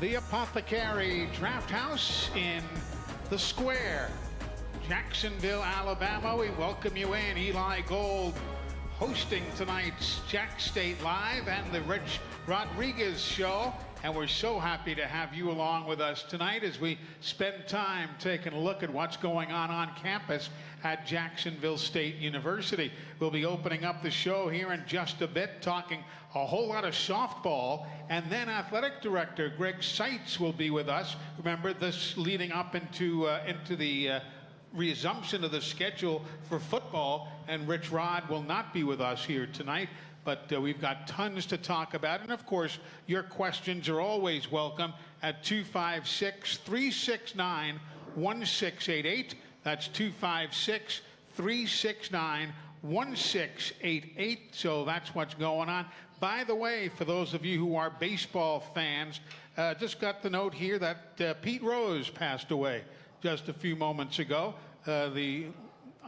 the Apothecary Draft House in the Square, Jacksonville, Alabama. We welcome you in. Eli Gold hosting tonight's Jack State Live and the Rich Rodriguez Show. And we're so happy to have you along with us tonight as we spend time taking a look at what's going on campus at Jacksonville State University. We'll be opening up the show here in just a bit, talking a whole lot of softball, and then Athletic Director Greg Seitz will be with us. Remember, this leading up into the resumption of the schedule for football, and Rich Rod will not be with us here tonight. But we've got tons to talk about. And of course, your questions are always welcome at 256-369-1688. That's 256-369-1688. So that's what's going on. By the way, for those of you who are baseball fans, just got the note here that Pete Rose passed away just a few moments ago. The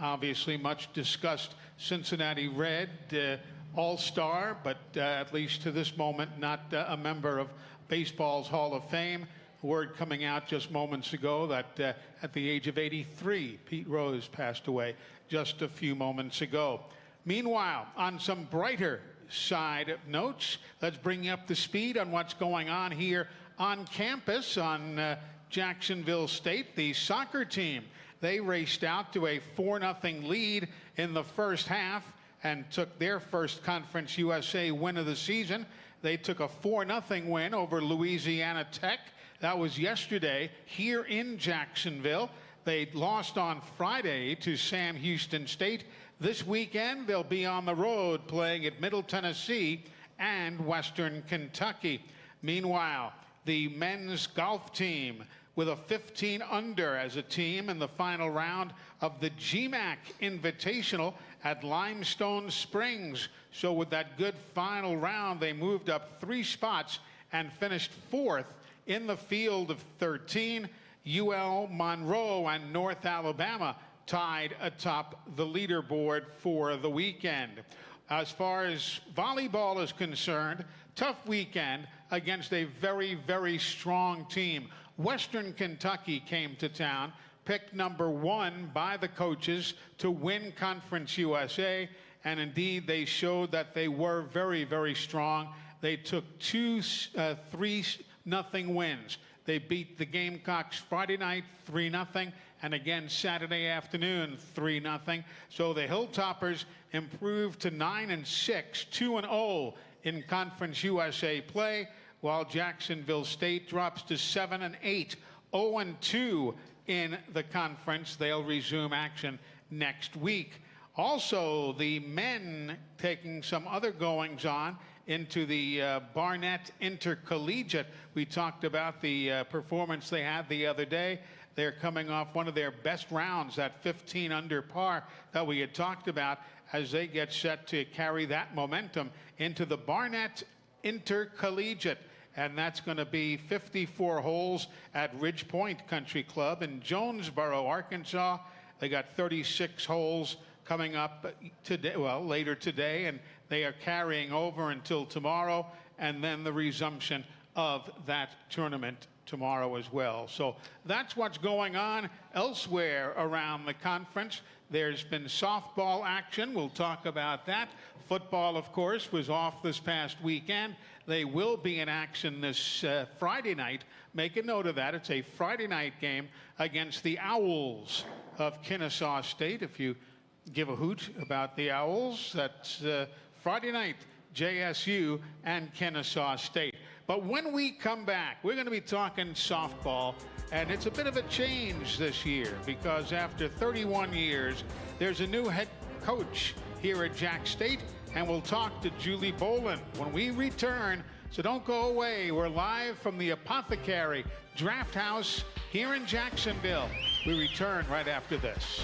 obviously much discussed Cincinnati Red all-star, but at least to this moment, not a member of baseball's Hall of Fame. Word coming out just moments ago that at the age of 83, Pete Rose passed away just a few moments ago. Meanwhile, on some brighter side of notes, let's bring you up to speed on what's going on here on campus on Jacksonville State. The soccer team, they raced out to a 4-0 lead in the first half and took their first Conference USA win of the season. They took a 4-0 win over Louisiana Tech. That was yesterday here in Jacksonville. They lost on Friday to Sam Houston State. This weekend, they'll be on the road playing at Middle Tennessee and Western Kentucky. Meanwhile, the men's golf team with a 15 under as a team in the final round of the GMAC Invitational at Limestone Springs. So with that good final round, they moved up 3 spots and finished 4th in the field of 13. UL Monroe and North Alabama tied atop the leaderboard for the weekend. As far as volleyball is concerned, tough weekend against a very, very strong team. Western Kentucky came to town, picked number 1 by the coaches to win Conference USA, and indeed they showed that they were very, very strong. They took 2 3-0 wins. They beat the Gamecocks Friday night 3-0, and again Saturday afternoon 3-0. So the Hilltoppers improved to 9-6, 2-0 in Conference USA play, while Jacksonville State drops to 7-8, 0-2 in the conference. They'll resume action next week. Also, the men taking some other goings on into the Barnett Intercollegiate. We talked about the performance they had the other day. They're coming off one of their best rounds, that 15 under par that we had talked about, as they get set to carry that momentum into the Barnett Intercollegiate. And that's going to be 54 holes at Ridge Point Country Club in Jonesboro, Arkansas. They got 36 holes coming up today, well, later today, and they are carrying over until tomorrow, and then the resumption of that tournament tomorrow as well. So that's what's going on elsewhere around the conference. There's been softball action. We'll talk about that. Football, of course, was off this past weekend. They will be in action this Friday night. Make a note of that. It's a Friday night game against the Owls of Kennesaw State. If you give a hoot about the Owls, that's Friday night, JSU and Kennesaw State. But when we come back, we're going to be talking softball, and it's a bit of a change this year because after 31 years, there's a new head coach here at Jack State, and we'll talk to Julie Boland when we return. So don't go away. We're live from the Apothecary Draft House here in Jacksonville. We return right after this.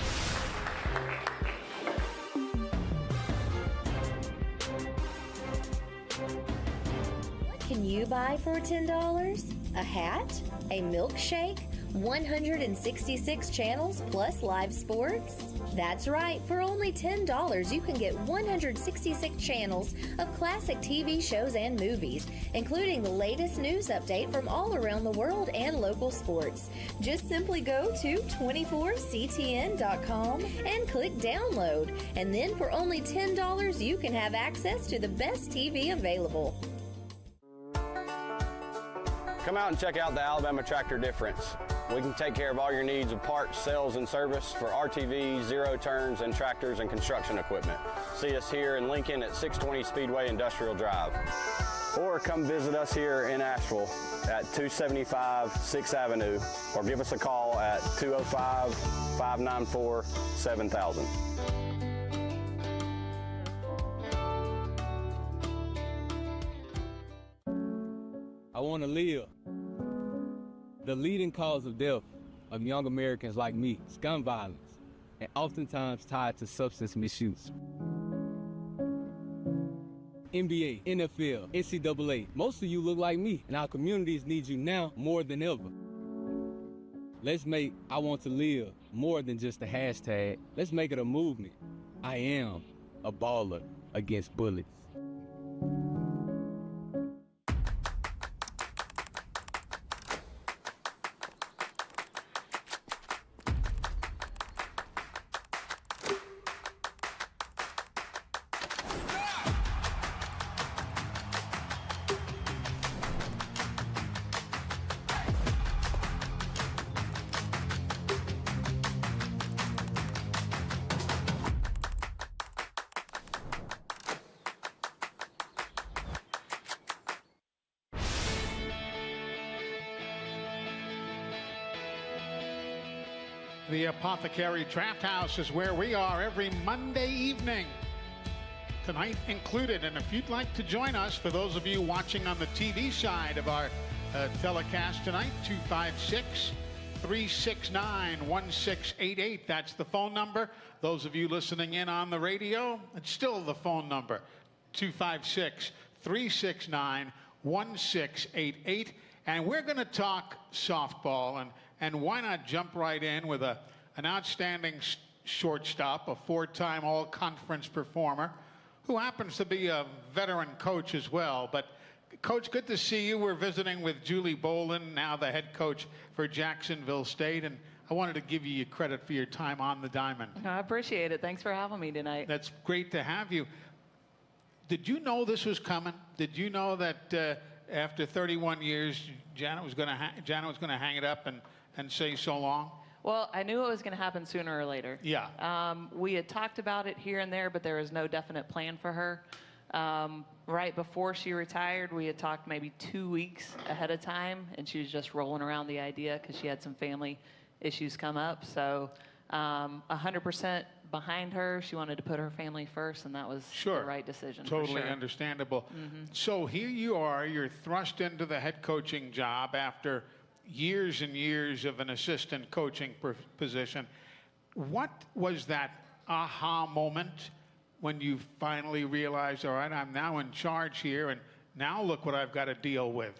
What can you buy for $10? A hat? A milkshake? 166 channels plus live sports? That's right. For only $10, you can get 166 channels of classic TV shows and movies, including the latest news update from all around the world and local sports. Just simply go to 24ctn.com and click download. And then for only $10, you can have access to the best TV available. Come out and check out the Alabama Tractor difference. We can take care of all your needs of parts, sales, and service for RTVs, zero turns, and tractors and construction equipment. See us here in Lincoln at 620 Speedway Industrial Drive. Or come visit us here in Asheville at 275 6th Avenue, or give us a call at 205-594-7000. I want to live. The leading cause of death of young Americans like me is gun violence, and oftentimes tied to substance misuse. NBA, NFL, NCAA, most of you look like me, and our communities need you now more than ever. Let's make I Want to Live more than just a hashtag. Let's make it a movement. I am a baller against bullets. The Apothecary Draft House is where we are every Monday evening, tonight included. And if you'd like to join us, for those of you watching on the TV side of our telecast tonight, 256-369-1688. That's the phone number. Those of you listening in on the radio, it's still the phone number, 256-369-1688. And we're going to talk softball, and why not jump right in with an outstanding shortstop, a four-time all-conference performer, who happens to be a veteran coach as well. But, Coach, good to see you. We're visiting with Julie Boland, now the head coach for Jacksonville State, and I wanted to give you credit for your time on the diamond. I appreciate it. Thanks for having me tonight. That's great to have you. Did you know this was coming? Did you know that after 31 years, Janet was going to hang it up and say so long? Well, I knew it was going to happen sooner or later. Yeah. We had talked about it here and there, but there was no definite plan for her. Right before she retired, we had talked maybe 2 weeks ahead of time, and she was just rolling around the idea because she had some family issues come up. So 100% behind her. She wanted to put her family first, and that was the right decision. Totally for sure. Understandable. So here you are, you're thrust into the head coaching job after years and years of an assistant coaching position. What was that aha moment when you finally realized, all right, I'm now in charge here, and now look what I've got to deal with?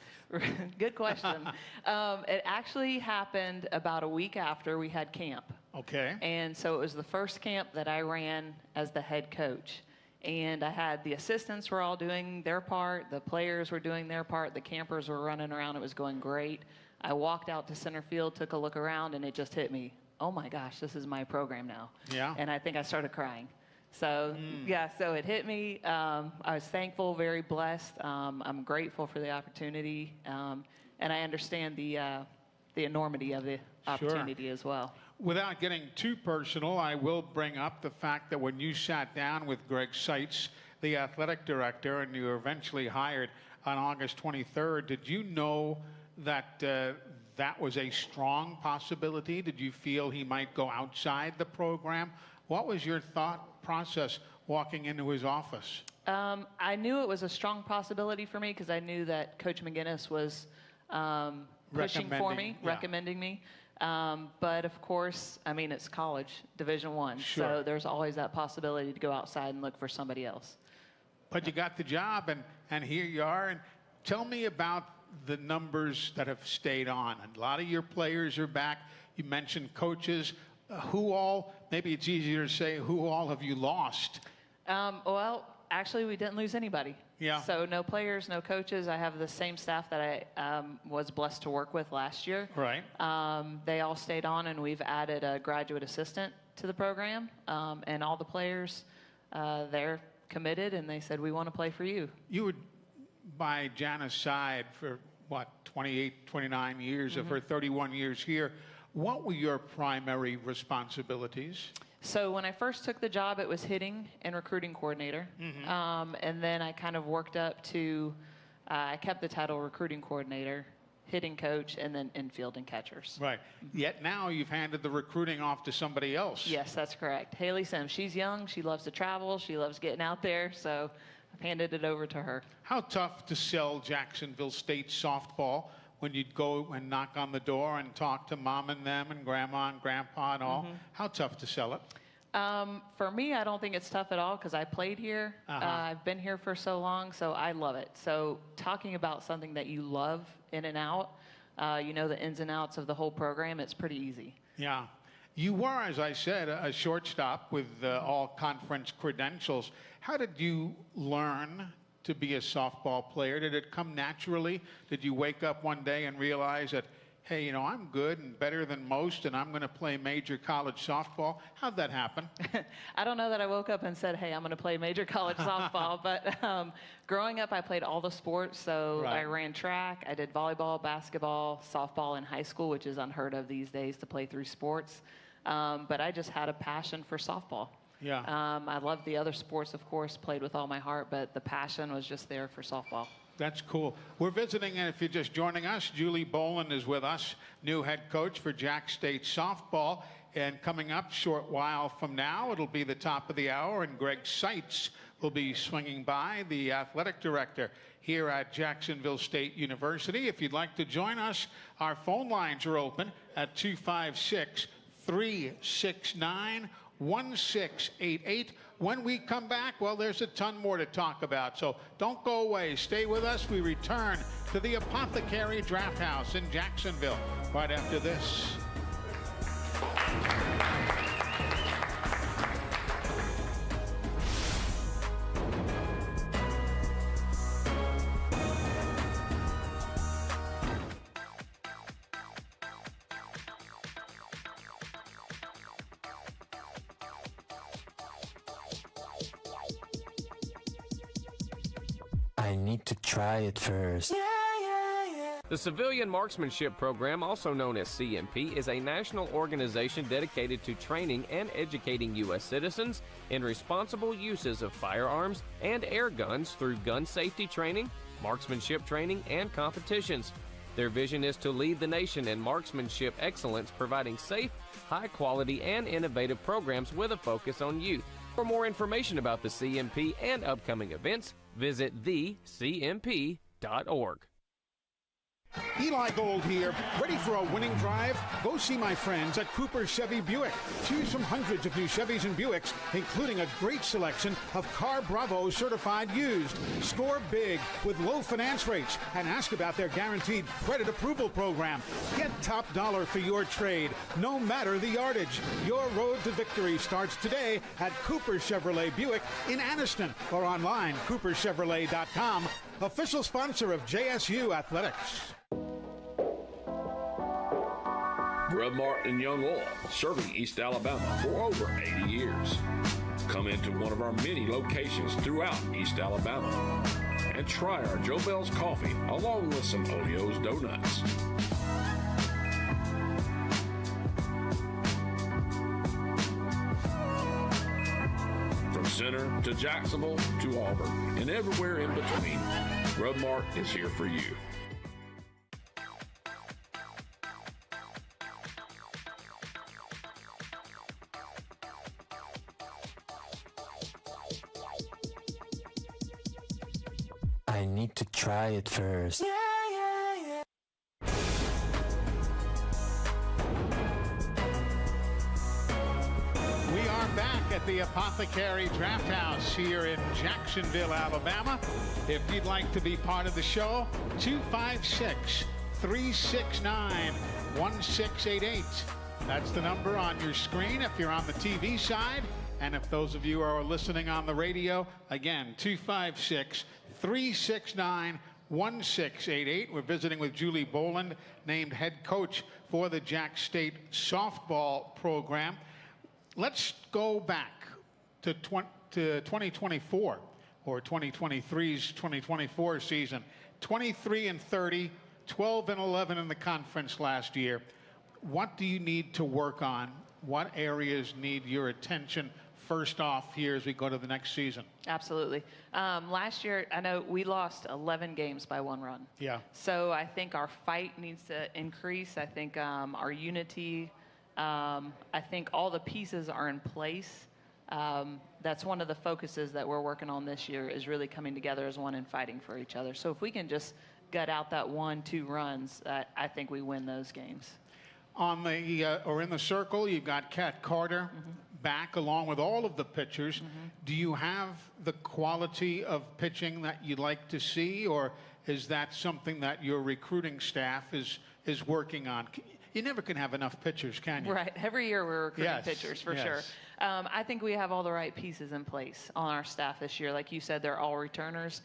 Good question. It actually happened about a week after we had camp. Okay. And so it was the first camp that I ran as the head coach. And I had the assistants were all doing their part, the players were doing their part, the campers were running around, it was going great. I walked out to center field, took a look around, and it just hit me. Oh my gosh, this is my program now. Yeah. And I think I started crying. So, yeah, so it hit me. I was thankful, very blessed. I'm grateful for the opportunity. And I understand the enormity of the opportunity as well. Without getting too personal, I will bring up the fact that when you sat down with Greg Seitz, the athletic director, and you were eventually hired on August 23rd, did you know that that was a strong possibility? Did you feel he might go outside the program? What was your thought process walking into his office? I knew it was a strong possibility for me because I knew that Coach McGinnis was pushing for me, recommending me. But of course, I mean, it's college, Division I, so there's always that possibility to go outside and look for somebody else. But you got the job, and here you are. And tell me about the numbers that have stayed on? A lot of your players are back. You mentioned coaches. Who all, maybe it's easier to say, who all have you lost? Well, actually, we didn't lose anybody. Yeah. So no players, no coaches. I have the same staff that I was blessed to work with last year. Right. They all stayed on, and we've added a graduate assistant to the program. And all the players, they're committed, and they said, we want to play for you. You were by Jana's side for, what, 28, 29 years of her 31 years here. What were your primary responsibilities? So when I first took the job, it was hitting and recruiting coordinator. And then I kind of worked up to, I kept the title recruiting coordinator, hitting coach, and then infield and catchers. Right. Yet now you've handed the recruiting off to somebody else. Yes, that's correct. Haley Sims, she's young, she loves to travel, she loves getting out there, so I've handed it over to her. How tough to sell Jacksonville State softball when you'd go and knock on the door and talk to mom and them and grandma and grandpa and all? How tough to sell it? For me, I don't think it's tough at all because I played here. I've been here for so long, so I love it. So talking about something that you love in and out, you know the ins and outs of the whole program, it's pretty easy. Yeah. You were, as I said, a shortstop with all conference credentials. How did you learn to be a softball player? Did it come naturally? Did you wake up one day and realize that, hey, you know, I'm good and better than most, and I'm going to play major college softball? How'd that happen? I don't know that I woke up and said, hey, I'm going to play major college softball, but growing up, I played all the sports. So Right. I ran track, I did volleyball, basketball, softball in high school, which is unheard of these days to play 3 sports. But I just had a passion for softball. Yeah. I loved the other sports, of course, played with all my heart, but the passion was just there for softball. That's cool. We're visiting, and if you're just joining us, Julie Boland is with us, new head coach for Jack State softball. And coming up short while from now, it'll be the top of the hour, and Greg Seitz will be swinging by, the athletic director here at Jacksonville State University. If you'd like to join us, our phone lines are open at 256-369-1688. When we come back, well, there's a ton more to talk about, so don't go away. Stay with us. We return to the Apothecary Draft House in Jacksonville right after this. I need to try it first. The Civilian Marksmanship Program, also known as CMP, is a national organization dedicated to training and educating U.S. citizens in responsible uses of firearms and air guns through gun safety training, marksmanship training, and competitions. Their vision is to lead the nation in marksmanship excellence, providing safe, high-quality, and innovative programs with a focus on youth. For more information about the CMP and upcoming events, visit thecmp.org. Eli Gold here, ready for a winning drive? Go see my friends at Cooper Chevy Buick. Choose from hundreds of new Chevys and Buicks, including a great selection of Car Bravo certified used. Score big with low finance rates and ask about their guaranteed credit approval program. Get top dollar for your trade, no matter the yardage. Your road to victory starts today at Cooper Chevrolet Buick in Anniston or online, cooperchevrolet.com. Official sponsor of JSU Athletics. Grub Mart and Young Oil, serving East Alabama for over 80 years. Come into one of our many locations throughout East Alabama and try our Joe Bell's coffee along with some Olio's donuts. From Center to Jacksonville to Auburn and everywhere in between, Grub Mart is here for you. I need to try it first. We are back at the Apothecary Draft House here in Jacksonville, Alabama. If you'd like to be part of the show, 256-369-1688. That's the number on your screen if you're on the TV side. And if those of you are listening on the radio, again, 256-369-1688. We're visiting with Julie Boland, named head coach for the Jack State softball program. Let's go back to 2024 or 2023's 2024 season. 23-30, 12-11 in the conference last year. What do you need to work on? What areas need your attention first off here as we go to the next season? Absolutely. Last year, I know we lost 11 games by 1 run. Yeah. So I think our fight needs to increase. I think our unity, I think all the pieces are in place. That's one of the focuses that we're working on this year, is really coming together as one and fighting for each other. So if we can just gut out that 1-2 runs, I think we win those games. On the or in the circle, you've got Kat Carter back along with all of the pitchers. Do you have the quality of pitching that you'd like to see, or is that something that your recruiting staff is working on? You never can have enough pitchers, can you? Right. Every year we're recruiting Yes, pitchers, for yes. sure. I think we have all the right pieces in place on our staff this year. Like you said, they're all returners.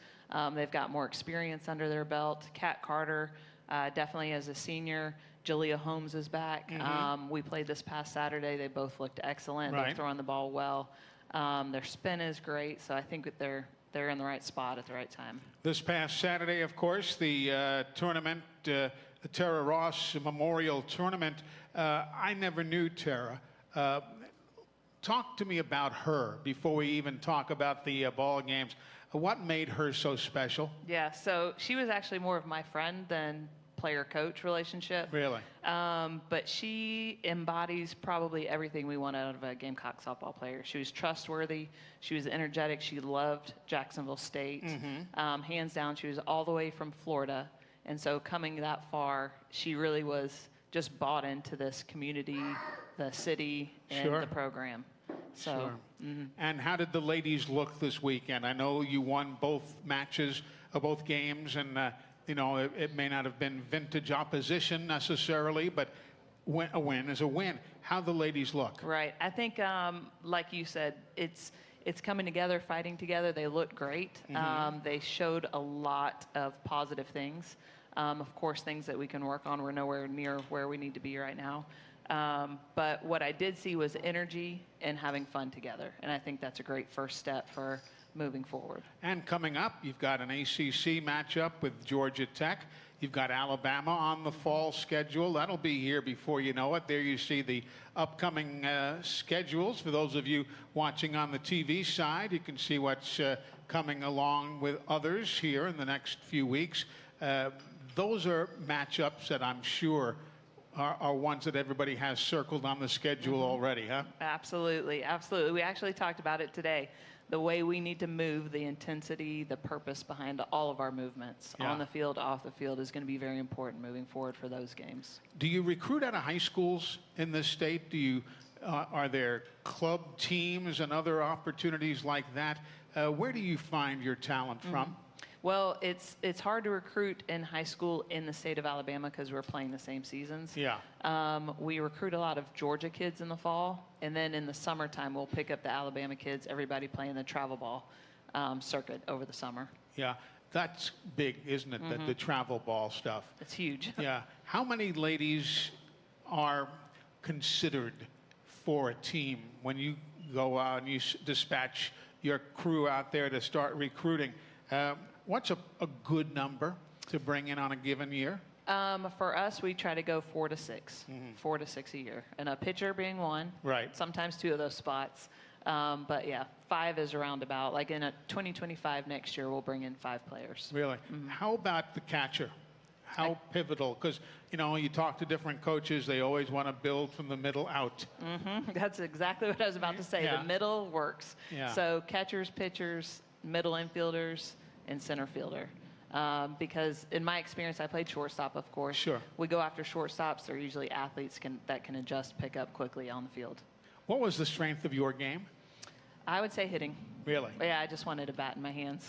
They've got more experience under their belt. Kat Carter, definitely as a senior. Jalea Holmes is back. We played this past Saturday. They both looked excellent. Right. They're throwing the ball well. Their spin is great, so I think that they're in the right spot at the right time. This past Saturday, of course, the tournament, the Tara Ross Memorial Tournament. I never knew Tara. Talk to me about her before we even talk about the ball games. What made her so special? Yeah, so she was actually more of my friend than player-coach relationship. Really? But she embodies probably everything we want out of a Gamecock softball player. She was trustworthy. She was energetic. She loved Jacksonville State. Hands down, she was all the way from Florida. And so coming that far, she really was just bought into this community, the city, and Sure. the program. So, Sure. And how did the ladies look this weekend? I know you won both matches, both games, and you know, it may not have been vintage opposition necessarily, but a win is a win. How the ladies look? right. I think, like you said, it's coming together, fighting together. They looked great. They showed a lot of positive things. Of course, things that we can work on. We're nowhere near where we need to be right now. But what I did see was energy and having fun together. And I think that's a great first step for moving forward. And coming up, you've got an ACC matchup with Georgia Tech. You've got Alabama on the fall schedule. That'll be here before you know it. There you see the upcoming schedules. For those of you watching on the TV side, you can see what's coming along with others here in the next few weeks. Those are matchups that I'm sure are ones that everybody has circled on the schedule already, huh? Absolutely, absolutely. We actually talked about it today. The way we need to move, the intensity, the purpose behind all of our movements Yeah. on the field, off the field is going to be very important moving forward for those games. Do you recruit out of high schools in this state? Do you are there club teams and other opportunities like that? Where do you find your talent from? Well, it's hard to recruit in high school in the state of Alabama because we're playing the same seasons. Yeah. We recruit a lot of Georgia kids in the fall, and then in the summertime we'll pick up the Alabama kids, everybody playing the travel ball circuit over the summer. Yeah, that's big, isn't it? The travel ball stuff. It's huge. Yeah. How many ladies are considered for a team when you go out and you dispatch your crew out there to start recruiting? What's a good number to bring in on a given year? For us, we try to go 4 to 6, 4 to 6 a year, and a pitcher being one. Right. Sometimes 2 of those spots. But yeah, 5 is around about. Like in a 2025 next year, we'll bring in 5 players. Really? How about the catcher? How pivotal? Because, you know, you talk to different coaches, they always want to build from the middle out. That's exactly what I was about to say. Yeah. The middle works. Yeah. So catchers, pitchers, middle infielders, and center fielder. Because in my experience, I played shortstop, of course. Sure. We go after shortstops. They're usually athletes that can adjust, pick up quickly on the field. What was the strength of your game? I would say hitting. Really? Yeah, I just wanted a bat in my hands.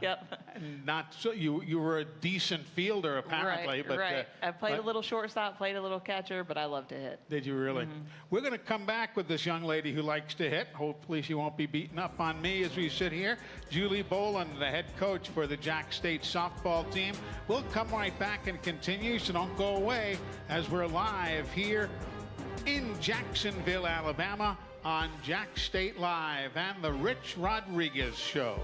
Yep. And not so you were a decent fielder apparently, Right, but right. I played a but- little shortstop, played a little catcher, but I love to hit. Did you really? We're going to come back with this young lady who likes to hit. Hopefully she won't be beaten up on me as we sit here. Julie Boland, the head coach for the Jack State softball team. We'll come right back and continue, so don't go away as we're live here in Jacksonville, Alabama on Jack State Live and the Rich Rodriguez Show.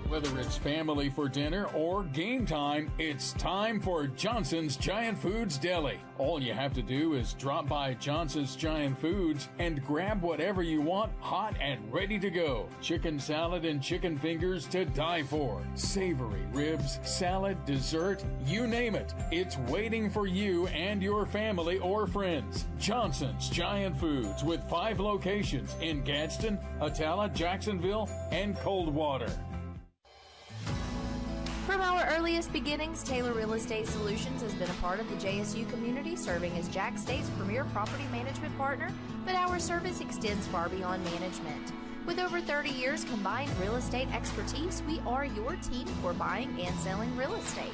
Whether it's family for dinner or game time, it's time for Johnson's Giant Foods Deli. All you have to do is drop by Johnson's Giant Foods and grab whatever you want hot and ready to go. Chicken salad and chicken fingers to die for. Savory ribs, salad, dessert, you name it. It's waiting for you and your family or friends. Johnson's Giant Foods with 5 locations in Gadsden, Atala, Jacksonville, and Coldwater. From our earliest beginnings, Taylor Real Estate Solutions has been a part of the JSU community, serving as Jack State's premier property management partner, but our service extends far beyond management. With over 30 years combined real estate expertise, we are your team for buying and selling real estate.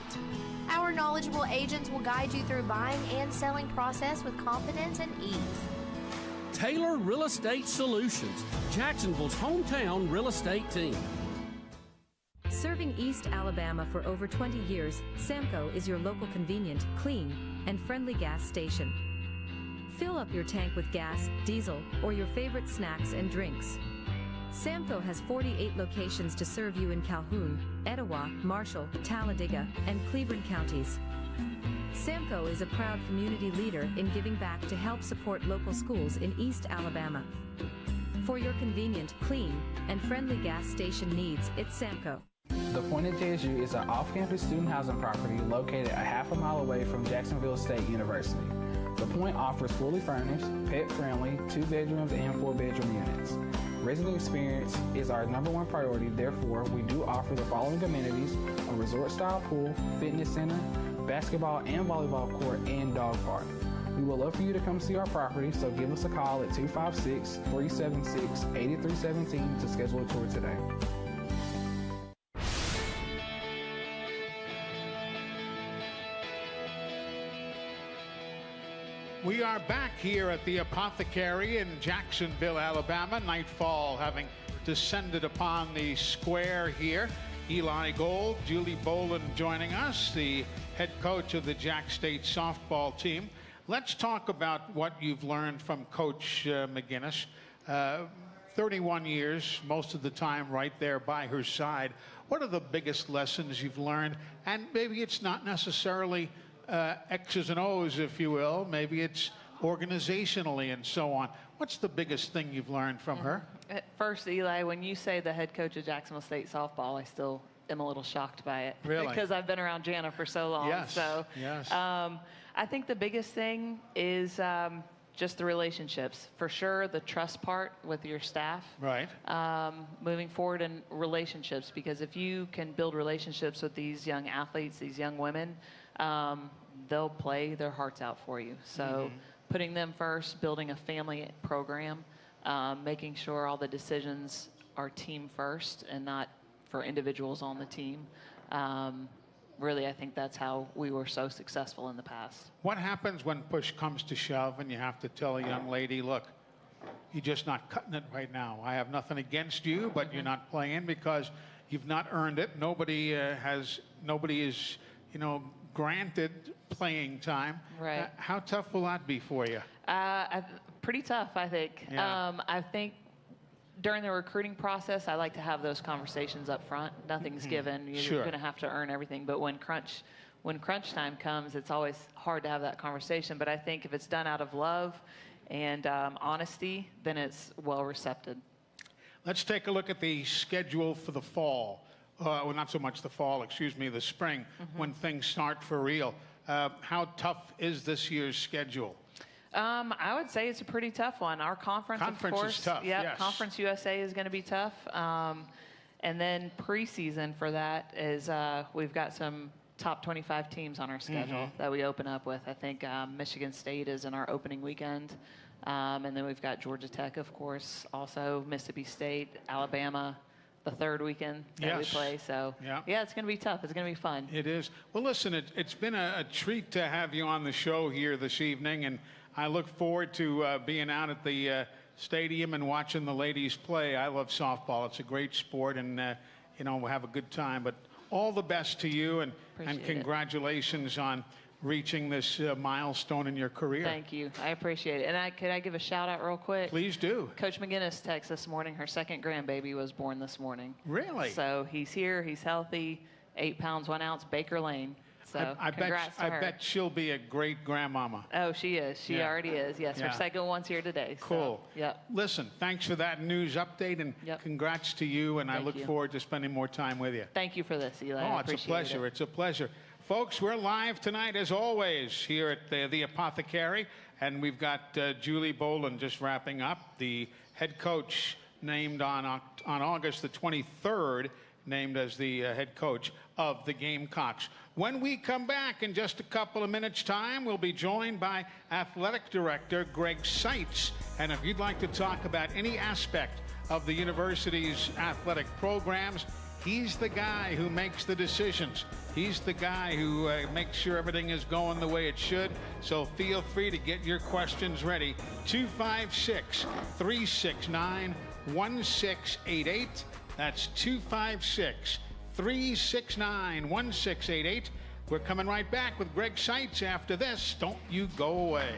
Our knowledgeable agents will guide you through buying and selling process with confidence and ease. Taylor Real Estate Solutions, Jacksonville's hometown real estate team. Serving East Alabama for over 20 years, Samco is your local convenient, clean, and friendly gas station. Fill up your tank with gas, diesel, or your favorite snacks and drinks. Samco has 48 locations to serve you in Calhoun, Etowah, Marshall, Talladega, and Cleveland counties. Samco is a proud community leader in giving back to help support local schools in East Alabama. For your convenient, clean, and friendly gas station needs, it's Samco. The Point at JSU is an off-campus student housing property located a half a mile away from Jacksonville State University. The Point offers fully furnished, pet-friendly, 2 bedrooms and 4 bedroom units. Resident experience is our #1 priority, therefore we do offer the following amenities: a resort-style pool, fitness center, basketball and volleyball court, and dog park. We would love for you to come see our property, so give us a call at 256-376-8317 to schedule a tour today. We are back here at the Apothecary in Jacksonville, Alabama. Nightfall having descended upon the square here. Eli Gold, Julie Boland joining us, the head coach of the Jack State softball team. Let's talk about what you've learned from Coach McGinnis. 31 years, most of the time right there by her side. What are the biggest lessons you've learned? And maybe it's not necessarily X's and O's, if you will. Maybe it's organizationally and so on. What's the biggest thing you've learned from her? At first, Eli, when you say the head coach of Jacksonville State softball, I still am a little shocked by it. Really? Because I've been around Jana for so long. Yes, So yes. I think the biggest thing is just the relationships. For sure, the trust part with your staff. Right. Moving forward in relationships, because if you can build relationships with these young athletes, these young women, they'll play their hearts out for you. So putting them first, building a family program, making sure all the decisions are team first and not for individuals on the team. Really, I think that's how we were so successful in the past. What happens when push comes to shove and you have to tell a young lady, look, you're just not cutting it right now. I have nothing against you, but you're not playing because you've not earned it. Nobody is, granted playing time. Right. How tough will that be for you? Pretty tough, I think. Yeah. I think during the recruiting process, I like to have those conversations up front. Nothing's given. You're Sure. going to have to earn everything. But when crunch time comes, it's always hard to have that conversation. But I think if it's done out of love and honesty, then it's well received. Let's take a look at the schedule for the fall. Well, not so much the fall, the spring, when things start for real. How tough is this year's schedule? I would say it's a pretty tough one. Our conference of course, is tough, yeah, yes. Conference USA is going to be tough. And then preseason for that is we've got some top 25 teams on our schedule that we open up with. I think Michigan State is in our opening weekend. And then we've got Georgia Tech, of course, also Mississippi State, Alabama, the third weekend that we play. So, yeah, it's going to be tough. It's going to be fun. It is. Well, listen, it's been a treat to have you on the show here this evening, and I look forward to being out at the stadium and watching the ladies play. I love softball. It's a great sport, and, you know, we'll have a good time. But all the best to you, and congratulations on reaching this milestone in your career. Thank you. I appreciate it. And could I give a shout out real quick? Please do. Coach McGinnis texted this morning. Her second grandbaby was born this morning. Really? So he's here. He's healthy. 8 pounds, 1 ounce, Baker Lane. So congrats to her. I bet she'll be a great grandmama. Oh, she is. She already is. Yes, her second one's here today. Cool. So, yep. Listen, thanks for that news update, and congrats to you, and I look forward to spending more time with you. Thank you for this, Eli. Oh, it's a pleasure. It's a pleasure. Folks, we're live tonight, as always, here at the Apothecary, and we've got Julie Boland just wrapping up, the head coach named on August the 23rd, named as the head coach of the Gamecocks. When we come back in just a couple of minutes' time, we'll be joined by Athletic Director Greg Seitz. And if you'd like to talk about any aspect of the university's athletic programs, he's the guy who makes the decisions. He's the guy who makes sure everything is going the way it should. So feel free to get your questions ready. 256-369-1688. That's 256-369-1688. We're coming right back with Greg Seitz after this. Don't you go away.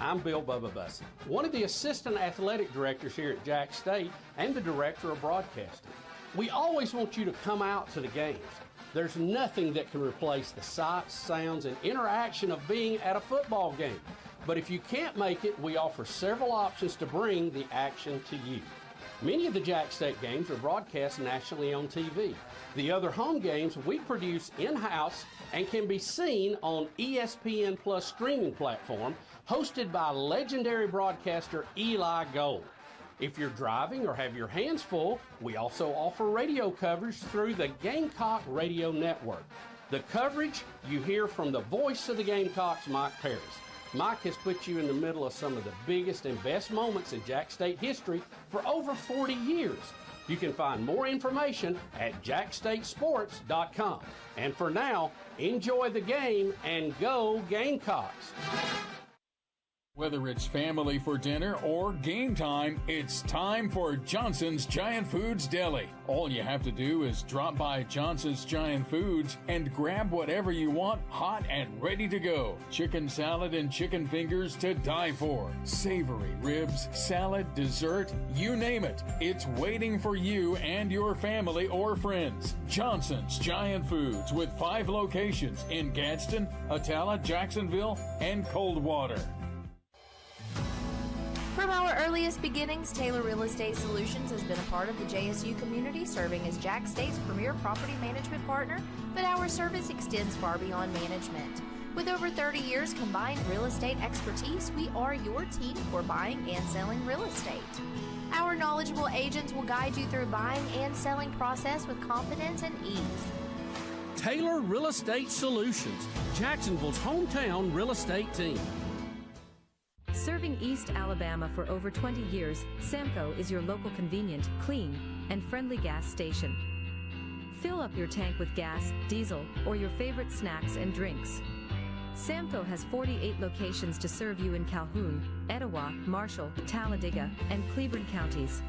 I'm Bill Bubba Bussey, one of the assistant athletic directors here at Jack State and the director of broadcasting. We always want you to come out to the games. There's nothing that can replace the sights, sounds, and interaction of being at a football game. But if you can't make it, we offer several options to bring the action to you. Many of the Jack State games are broadcast nationally on TV. The other home games we produce in-house and can be seen on ESPN Plus streaming platform, hosted by legendary broadcaster Eli Gold. If you're driving or have your hands full, we also offer radio coverage through the Gamecock Radio Network. The coverage you hear from the voice of the Gamecocks, Mike Paris. Mike has put you in the middle of some of the biggest and best moments in Jack State history for over 40 years. You can find more information at jackstatesports.com. And for now, enjoy the game and go Gamecocks. Whether it's family for dinner or game time, it's time for Johnson's Giant Foods Deli. All you have to do is drop by Johnson's Giant Foods and grab whatever you want hot and ready to go. Chicken salad and chicken fingers to die for. Savory ribs, salad, dessert, you name it. It's waiting for you and your family or friends. Johnson's Giant Foods with 5 locations in Gadsden, Atala, Jacksonville, and Coldwater. From our earliest beginnings, Taylor Real Estate Solutions has been a part of the JSU community, serving as Jack State's premier property management partner, but our service extends far beyond management. With over 30 years combined real estate expertise, we are your team for buying and selling real estate. Our knowledgeable agents will guide you through buying and selling process with confidence and ease. Taylor Real Estate Solutions, Jacksonville's hometown real estate team. Serving East Alabama for over 20 years, Samco is your local convenient, clean, and friendly gas station. Fill up your tank with gas, diesel, or your favorite snacks and drinks. Samco has 48 locations to serve you in Calhoun, Etowah, Marshall, Talladega, and Cleburne counties.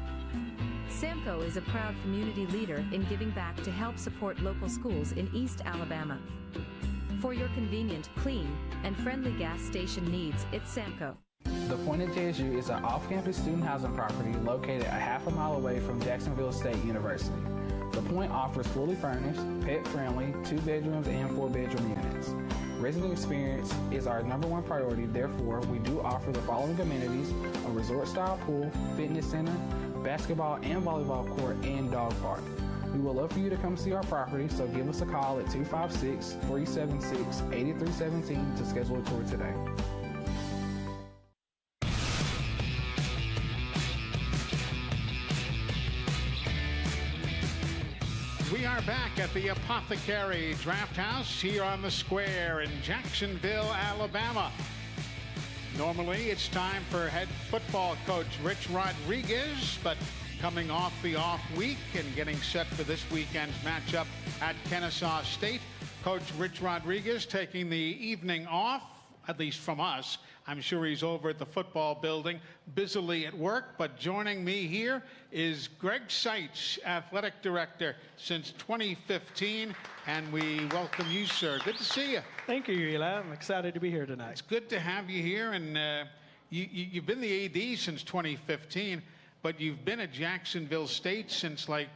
Samco is a proud community leader in giving back to help support local schools in East Alabama. For your convenient, clean, and friendly gas station needs, it's Samco. The Point at JSU is an off-campus student housing property located a half a mile away from Jacksonville State University. The Point offers fully furnished, pet-friendly, 2 bedrooms and 4 bedroom units. Resident experience is our #1 priority, therefore, we do offer the following amenities: a resort-style pool, fitness center, basketball and volleyball court, and dog park. We would love for you to come see our property, so give us a call at 256-376-8317 to schedule a tour today. We are back at the Apothecary Draft House here on the square in Jacksonville, Alabama. Normally, it's time for head football coach Rich Rodriguez, but coming off the off week and getting set for this weekend's matchup at Kennesaw State, Coach Rich Rodriguez taking the evening off, at least from us. I'm sure he's over at the football building busily at work, but joining me here is Greg Seitz, athletic director since 2015, and we welcome you, sir. Good to see you. Thank you, Eli. I'm excited to be here tonight. It's good to have you here, and you've been the AD since 2015, but you've been at Jacksonville State since 20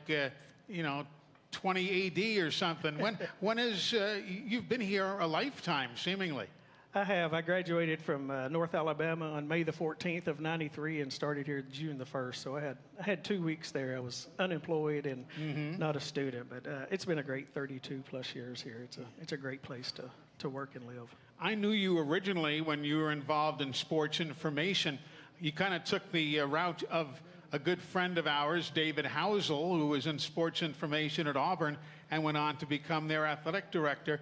AD or something. When is you've been here a lifetime, seemingly? I have. I graduated from North Alabama on May the 14th of '93 and started here June the 1st. So I had 2 weeks there. I was unemployed and not a student, but it's been a great 32 plus years here. It's a great place to work and live. I knew you originally when you were involved in sports information. You kind of took the route of a good friend of ours, David Housel, who was in sports information at Auburn and went on to become their athletic director.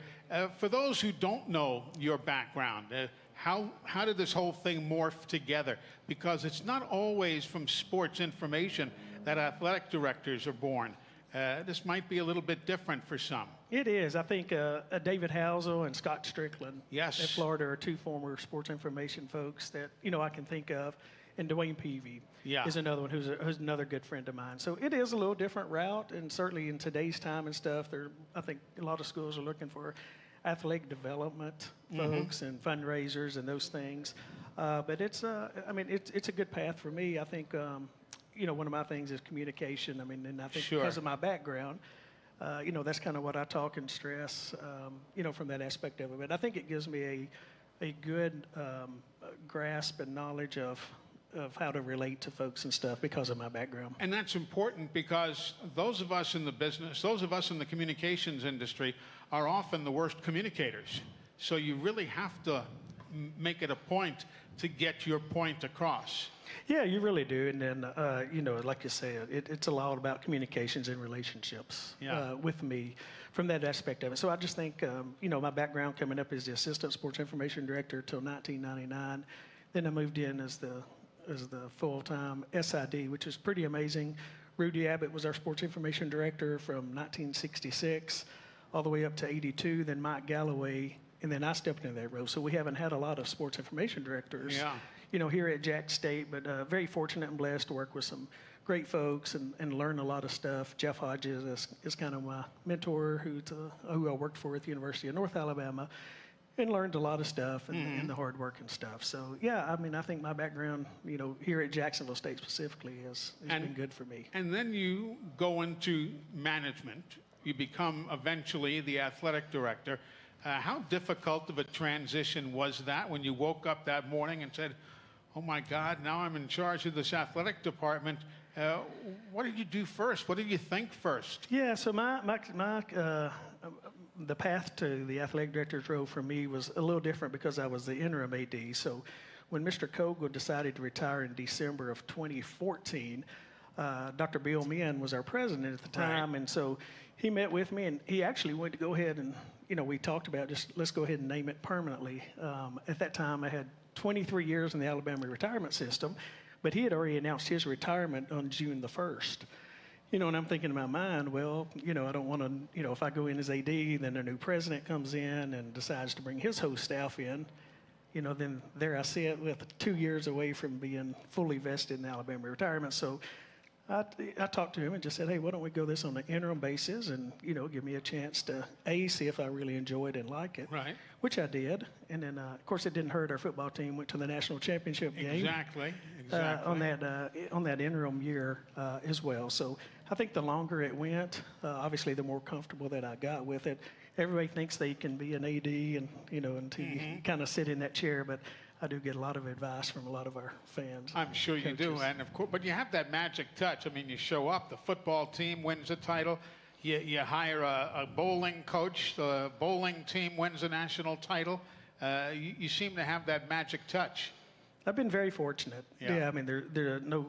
For those who don't know your background, how did this whole thing morph together? Because it's not always from sports information that athletic directors are born. This might be a little bit different for some. It is. I think David Housel and Scott Strickland at Florida are two former sports information folks that I can think of. And Dwayne Peavy is another one who's another good friend of mine. So it is a little different route, and certainly in today's time and stuff, I think a lot of schools are looking for athletic development folks and fundraisers and those things. But it's a good path for me. I think one of my things is communication. And I think because of my background, that's kind of what I talk and stress, from that aspect of it. But I think it gives me a good grasp and knowledge of how to relate to folks and stuff because of my background. And that's important because those of us in the business, those of us in the communications industry are often the worst communicators. So you really have to make it a point to get your point across. Yeah, you really do. And then, like you said, it's a lot about communications and relationships with me from that aspect of it. So I just think, my background coming up as the assistant sports information director till 1999. Then I moved in as the full-time SID, which is pretty amazing. Rudy Abbott was our sports information director from 1966 all the way up to 82, then Mike Galloway, and then I stepped into that role. So we haven't had a lot of sports information directors, here at Jack State, but very fortunate and blessed to work with some great folks and learn a lot of stuff. Jeff Hodges is kind of my mentor who I worked for at the University of North Alabama, and learned a lot of stuff and the hard work and stuff. So, I think my background, here at Jacksonville State specifically has been good for me. And then you go into management. You become eventually the athletic director. How difficult of a transition was that when you woke up that morning and said, oh my God, now I'm in charge of this athletic department? What did you do first? What did you think first? Yeah, so the path to the athletic director's role for me was a little different because I was the interim AD. So when Mr. Kogel decided to retire in December of 2014, Dr. Bill Meehan was our president at the time. Right. And so he met with me, and he actually wanted to go ahead and, we talked about just let's go ahead and name it permanently. At that time, I had 23 years in the Alabama retirement system, but he had already announced his retirement on June the 1st. And I'm thinking in my mind, well, I don't want to, if I go in as AD, then a new president comes in and decides to bring his whole staff in, then there I sit with 2 years away from being fully vested in Alabama retirement. So I talked to him and just said, hey, why don't we go this on an interim basis and, give me a chance to, see if I really enjoy it and like it. Right. Which I did. And then, of course, it didn't hurt. Our football team went to the national championship game. Exactly. On that interim year as well. So I think the longer it went, obviously the more comfortable that I got with it. Everybody thinks they can be an AD and, until you kind of sit in that chair, but I do get a lot of advice from a lot of our fans. I'm sure you do, and of course, but you have that magic touch. I mean, you show up, the football team wins a title, you hire a bowling coach, the bowling team wins a national title. You seem to have that magic touch. I've been very fortunate. Yeah. I mean, there are no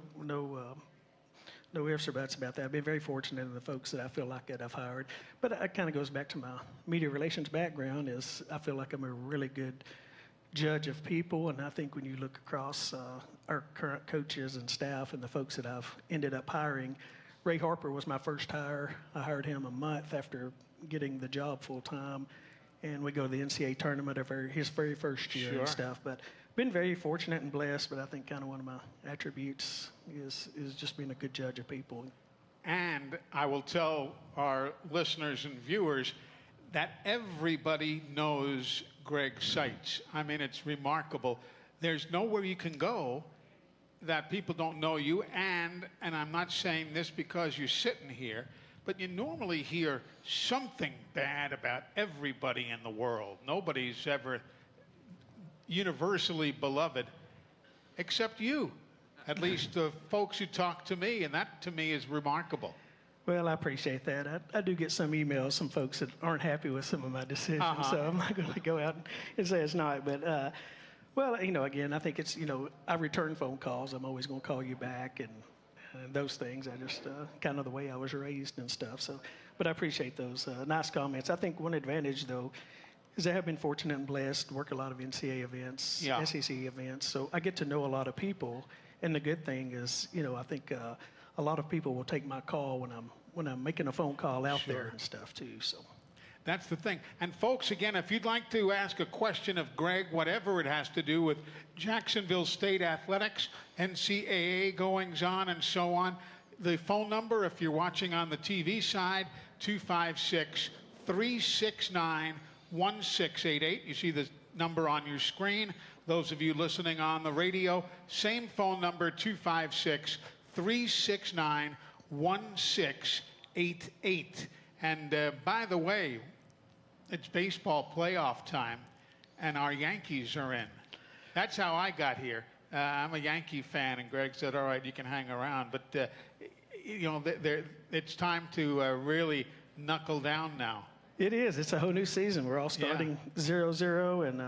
ifs or buts about that. I've been very fortunate in the folks that I feel like that I've hired. But it kind of goes back to my media relations background. Is I feel like I'm a really good judge of people, and I think when you look across our current coaches and staff and the folks that I've ended up hiring, Ray Harper was my first hire. I hired him a month after getting the job full time, and we go to the NCAA tournament his very first year and stuff. But been very fortunate and blessed, but I think kind of one of my attributes is just being a good judge of people. And I will tell our listeners and viewers that everybody knows Greg Seitz. I mean, it's remarkable. There's nowhere you can go that people don't know you, and I'm not saying this because you're sitting here, but you normally hear something bad about everybody in the world. Nobody's ever universally beloved except you, at least the folks who talk to me, and that to me is remarkable. Well, I appreciate that. I do get some emails, some folks that aren't happy with some of my decisions, so I'm not going to go out and say it's not. But, well, again, I think it's, I return phone calls. I'm always going to call you back and those things. I just kind of the way I was raised and stuff. So, but I appreciate those nice comments. I think one advantage, though, is I have been fortunate and blessed to work a lot of NCAA events, SEC events. So I get to know a lot of people. And the good thing is, I think a lot of people will take my call when I'm making a phone call out there and stuff too. So that's the thing. And folks, again, if you'd like to ask a question of Greg, whatever it has to do with Jacksonville State athletics, NCAA goings on and so on, the phone number, if you're watching on the TV side, 256-369-1688. You see the number on your screen. Those of you listening on the radio, same phone number, 256-369-1688. And by the way, it's baseball playoff time, and our Yankees are in. That's how I got here. I'm a Yankee fan, and Greg said, all right, you can hang around. But, it's time to really knuckle down now. It is. It's a whole new season. We're all starting 0-0, and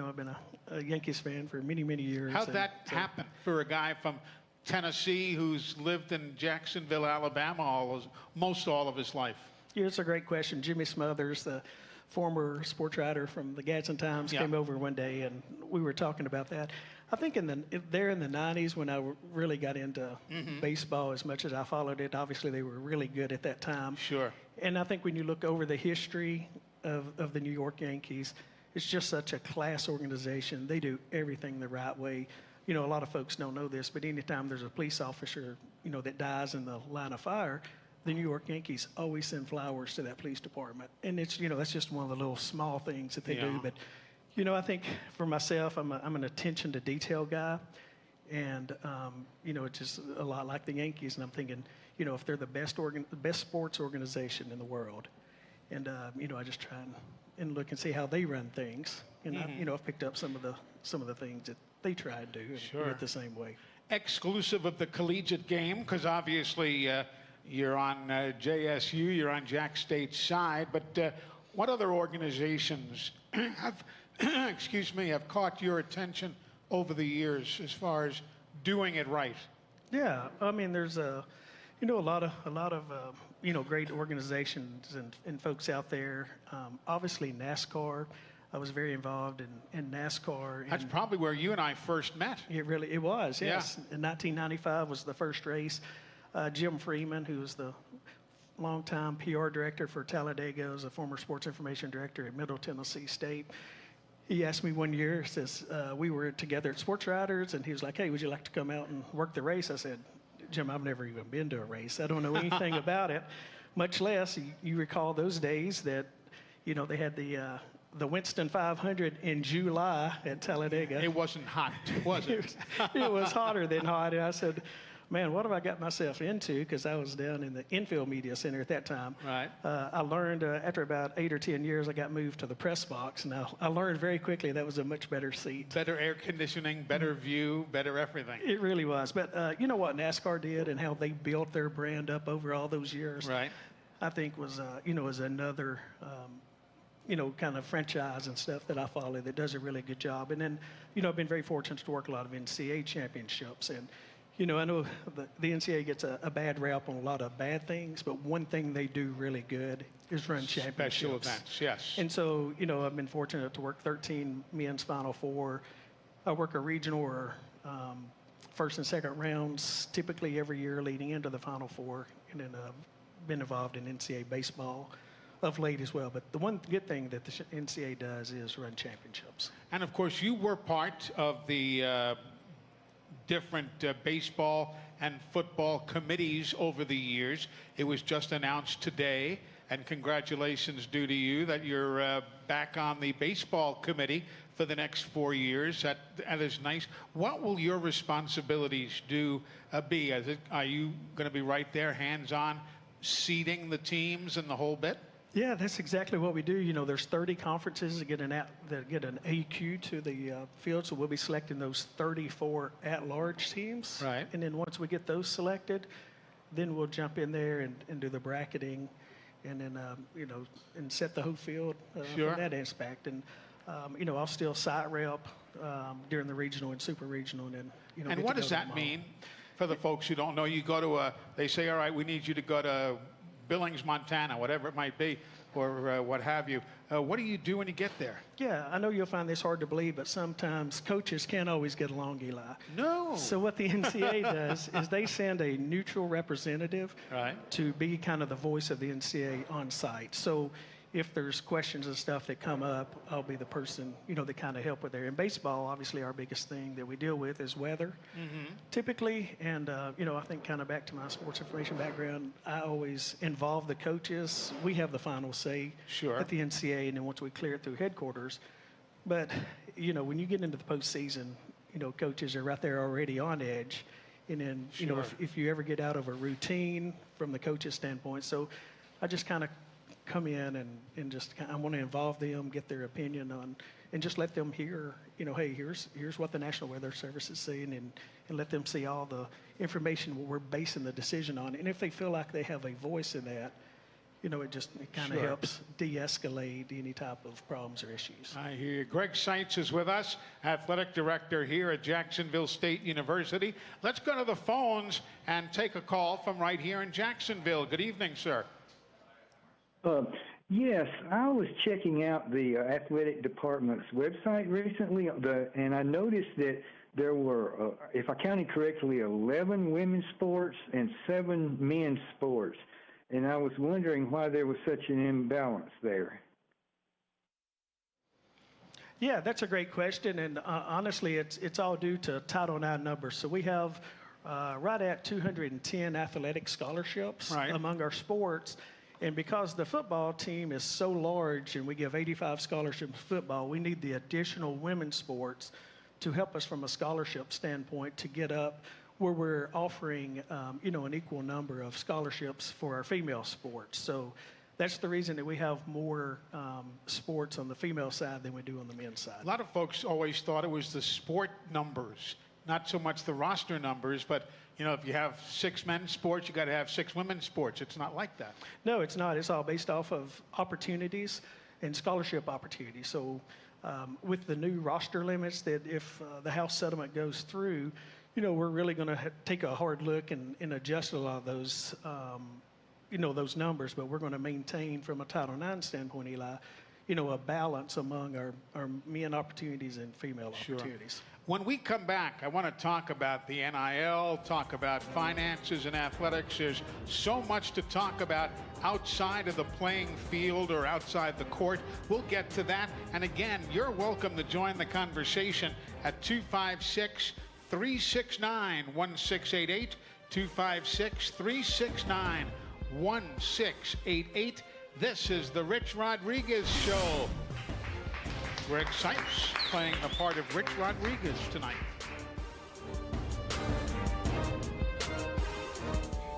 I've been a Yankees fan for many, many years. How'd that happen for a guy from Tennessee who's lived in Jacksonville, Alabama most all of his life? Yeah, it's a great question. Jimmy Smothers, the former sports writer from the Gadsden Times, came over one day, and we were talking about that. I think in the 90s when I really got into baseball as much as I followed it, obviously they were really good at that time. Sure. And I think when you look over the history of the New York Yankees, it's just such a class organization. They do everything the right way. A lot of folks don't know this, but anytime there's a police officer, that dies in the line of fire, the New York Yankees always send flowers to that police department. And it's, that's just one of the little small things that they do. But, I think for myself, I'm an attention to detail guy. And, it's just a lot like the Yankees. And I'm thinking, if they're the best sports organization in the world, and, I just try and look and see how they run things. And, I've picked up some of the things that they try to do and do it the same way. Exclusive of the collegiate game, because obviously you're on JSU, you're on Jack State's side, but what other organizations have, have caught your attention over the years as far as doing it right? Yeah, I mean, there's a lot of great organizations and folks out there. Obviously, NASCAR. I was very involved in NASCAR. That's probably where you and I first met. It was, yes. In 1995 was the first race. Jim Freeman, who was the longtime PR director for Talladega, was a former sports information director at Middle Tennessee State. He asked me one year, says, we were together at Sports Writers, and he was like, hey, would you like to come out and work the race? I said, Jim, I've never even been to a race. I don't know anything about it, much less you recall those days that, they had the Winston 500 in July at Talladega. It wasn't hot, was it? It was hotter than hot. And I said, man, what have I got myself into? Because I was down in the infield media center at that time. Right. I learned after about 8 or 10 years, I got moved to the press box. Now, I learned very quickly that was a much better seat. Better air conditioning, better view, better everything. It really was. But you know what NASCAR did and how they built their brand up over all those years? Right. I think was, was another, kind of franchise and stuff that I follow that does a really good job. And then, I've been very fortunate to work a lot of NCAA championships. And, I know the NCAA gets a bad rap on a lot of bad things, but one thing they do really good is run championships. Special events, yes. And so, I've been fortunate to work 13 men's Final Four. I work a regional or first and second rounds typically every year leading into the Final Four. And then been involved in NCAA baseball of late as well. But the one good thing that the NCAA does is run championships. And of course, you were part of the different baseball and football committees over the years. It was just announced today, and congratulations due to you that you're back on the baseball committee for the next 4 years. That is nice. What will your responsibilities be? Are you going to be right there, hands-on, seeding the teams and the whole bit? Yeah, that's exactly what we do. There's 30 conferences that get an AQ to the field, so we'll be selecting those 34 at-large teams. Right. And then once we get those selected, then we'll jump in there and do the bracketing, and then and set the whole field Sure. from that aspect. And I'll still site rep during the regional and super regional, and then And what does that mean for the folks who don't know? You go to they say, all right, we need you to go to Billings, Montana, whatever it might be, or what have you. What do you do when you get there? Yeah, I know you'll find this hard to believe, but sometimes coaches can't always get along, Eli. No. So what the NCAA does is they send a neutral representative to be kind of the voice of the NCAA on site. So if there's questions and stuff that come up, I'll be the person, that kind of help with there. In baseball, obviously, our biggest thing that we deal with is weather, typically. And, I think kind of back to my sports information background, I always involve the coaches. We have the final say at the NCAA, and then once we clear it through headquarters. But, when you get into the postseason, coaches are right there already on edge. And then, if you ever get out of a routine from the coach's standpoint. So I just kind of come in and just I want to involve them, get their opinion on, and just let them hear, hey, here's what the National Weather Service is saying, and let them see all the information we're basing the decision on. And if they feel like they have a voice in that, it kind of helps de-escalate any type of problems or issues. I hear you. Greg Seitz is with us, athletic director here at Jacksonville State University. Let's go to the phones and take a call from right here in Jacksonville. Good evening, sir. Yes, I was checking out the athletic department's website recently, and I noticed that there were, if I counted correctly, 11 women's sports and 7 men's sports. And I was wondering why there was such an imbalance there. Yeah, that's a great question, and honestly, it's all due to Title IX numbers. So we have right at 210 athletic scholarships among our sports. And because the football team is so large and we give 85 scholarships in football, we need the additional women's sports to help us from a scholarship standpoint to get up where we're offering, an equal number of scholarships for our female sports. So that's the reason that we have more sports on the female side than we do on the men's side. A lot of folks always thought it was the sport numbers, not so much the roster numbers, but if you have 6 men's sports, you got to have 6 women's sports. It's not like that. No, it's not. It's all based off of opportunities and scholarship opportunities. So with the new roster limits, that if the House settlement goes through, we're really going to take a hard look and adjust a lot of those, those numbers. But we're going to maintain, from a Title IX standpoint, Eli, a balance among our men opportunities and female opportunities. When we come back, I want to talk about the NIL, talk about finances and athletics. There's so much to talk about outside of the playing field or outside the court. We'll get to that. And again, you're welcome to join the conversation at 256-369-1688, 256-369-1688. This is the Rich Rodriguez Show. Greg Seitz playing the part of Rich Rodriguez tonight.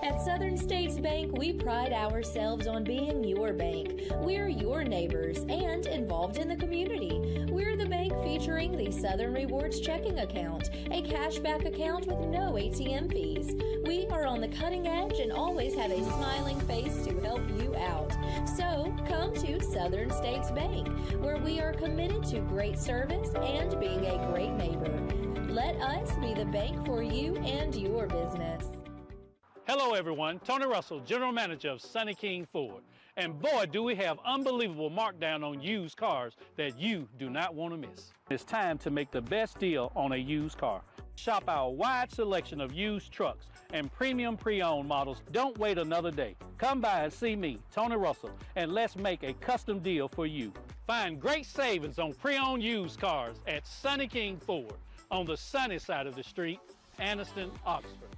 At Southern States Bank, we pride ourselves on being your bank. We're your neighbors and involved in the community. We're the bank featuring the Southern Rewards checking account, a cashback account with no ATM fees. We are on the cutting edge and always have a smiling face to help you out. So come to Southern States Bank, where we are committed to great service and being a great neighbor. Let us be the bank for you and your business. Hello everyone, Tony Russell, General Manager of Sunny King Ford. And boy, do we have unbelievable markdown on used cars that you do not want to miss. It's time to make the best deal on a used car. Shop our wide selection of used trucks and premium pre-owned models. Don't wait another day. Come by and see me, Tony Russell, and let's make a custom deal for you. Find great savings on pre-owned used cars at Sunny King Ford on the sunny side of the street, Anniston, Oxford.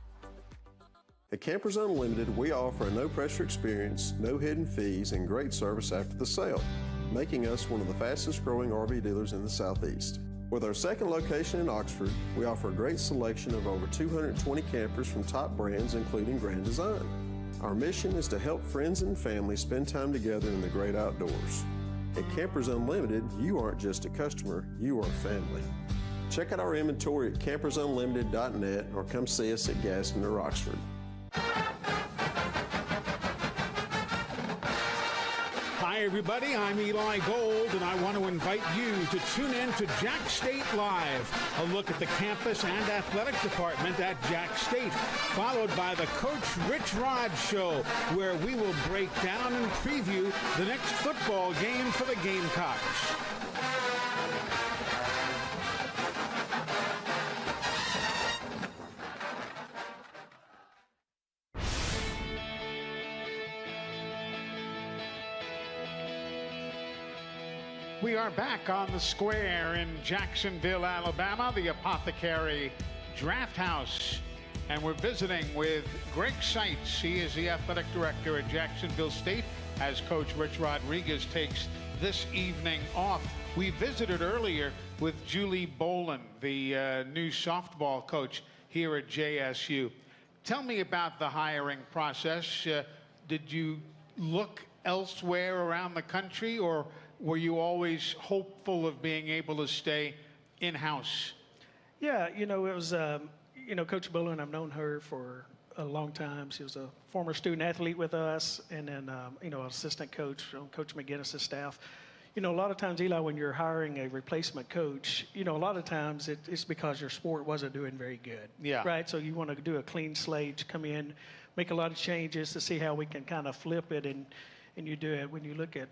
At Campers Unlimited, we offer a no-pressure experience, no hidden fees, and great service after the sale, making us one of the fastest-growing RV dealers in the Southeast. With our second location in Oxford, we offer a great selection of over 220 campers from top brands, including Grand Design. Our mission is to help friends and family spend time together in the great outdoors. At Campers Unlimited, you aren't just a customer, you are family. Check out our inventory at campersunlimited.net or come see us at Gaston or Oxford. Hi, everybody. I'm Eli Gold, and I want to invite you to tune in to Jack State Live, a look at the campus and athletic department at Jack State, followed by the Coach Rich Rod Show, where we will break down and preview the next football game for the Gamecocks. We are back on the square in Jacksonville, Alabama, the Apothecary Draft House. And we're visiting with Greg Seitz. He is the athletic director at Jacksonville State as Coach Rich Rodriguez takes this evening off. We visited earlier with Julie Boland, the new softball coach here at JSU. Tell me about the hiring process. Did you look elsewhere around the country, or were you always hopeful of being able to stay in-house? Yeah, it was, Coach Boland, I've known her for a long time. She was a former student athlete with us, and then, assistant coach on Coach McGinnis's staff. A lot of times, Eli, when you're hiring a replacement coach, a lot of times it's because your sport wasn't doing very good. Yeah. Right? So you want to do a clean slate, come in, make a lot of changes to see how we can kind of flip it, and you do it when you look at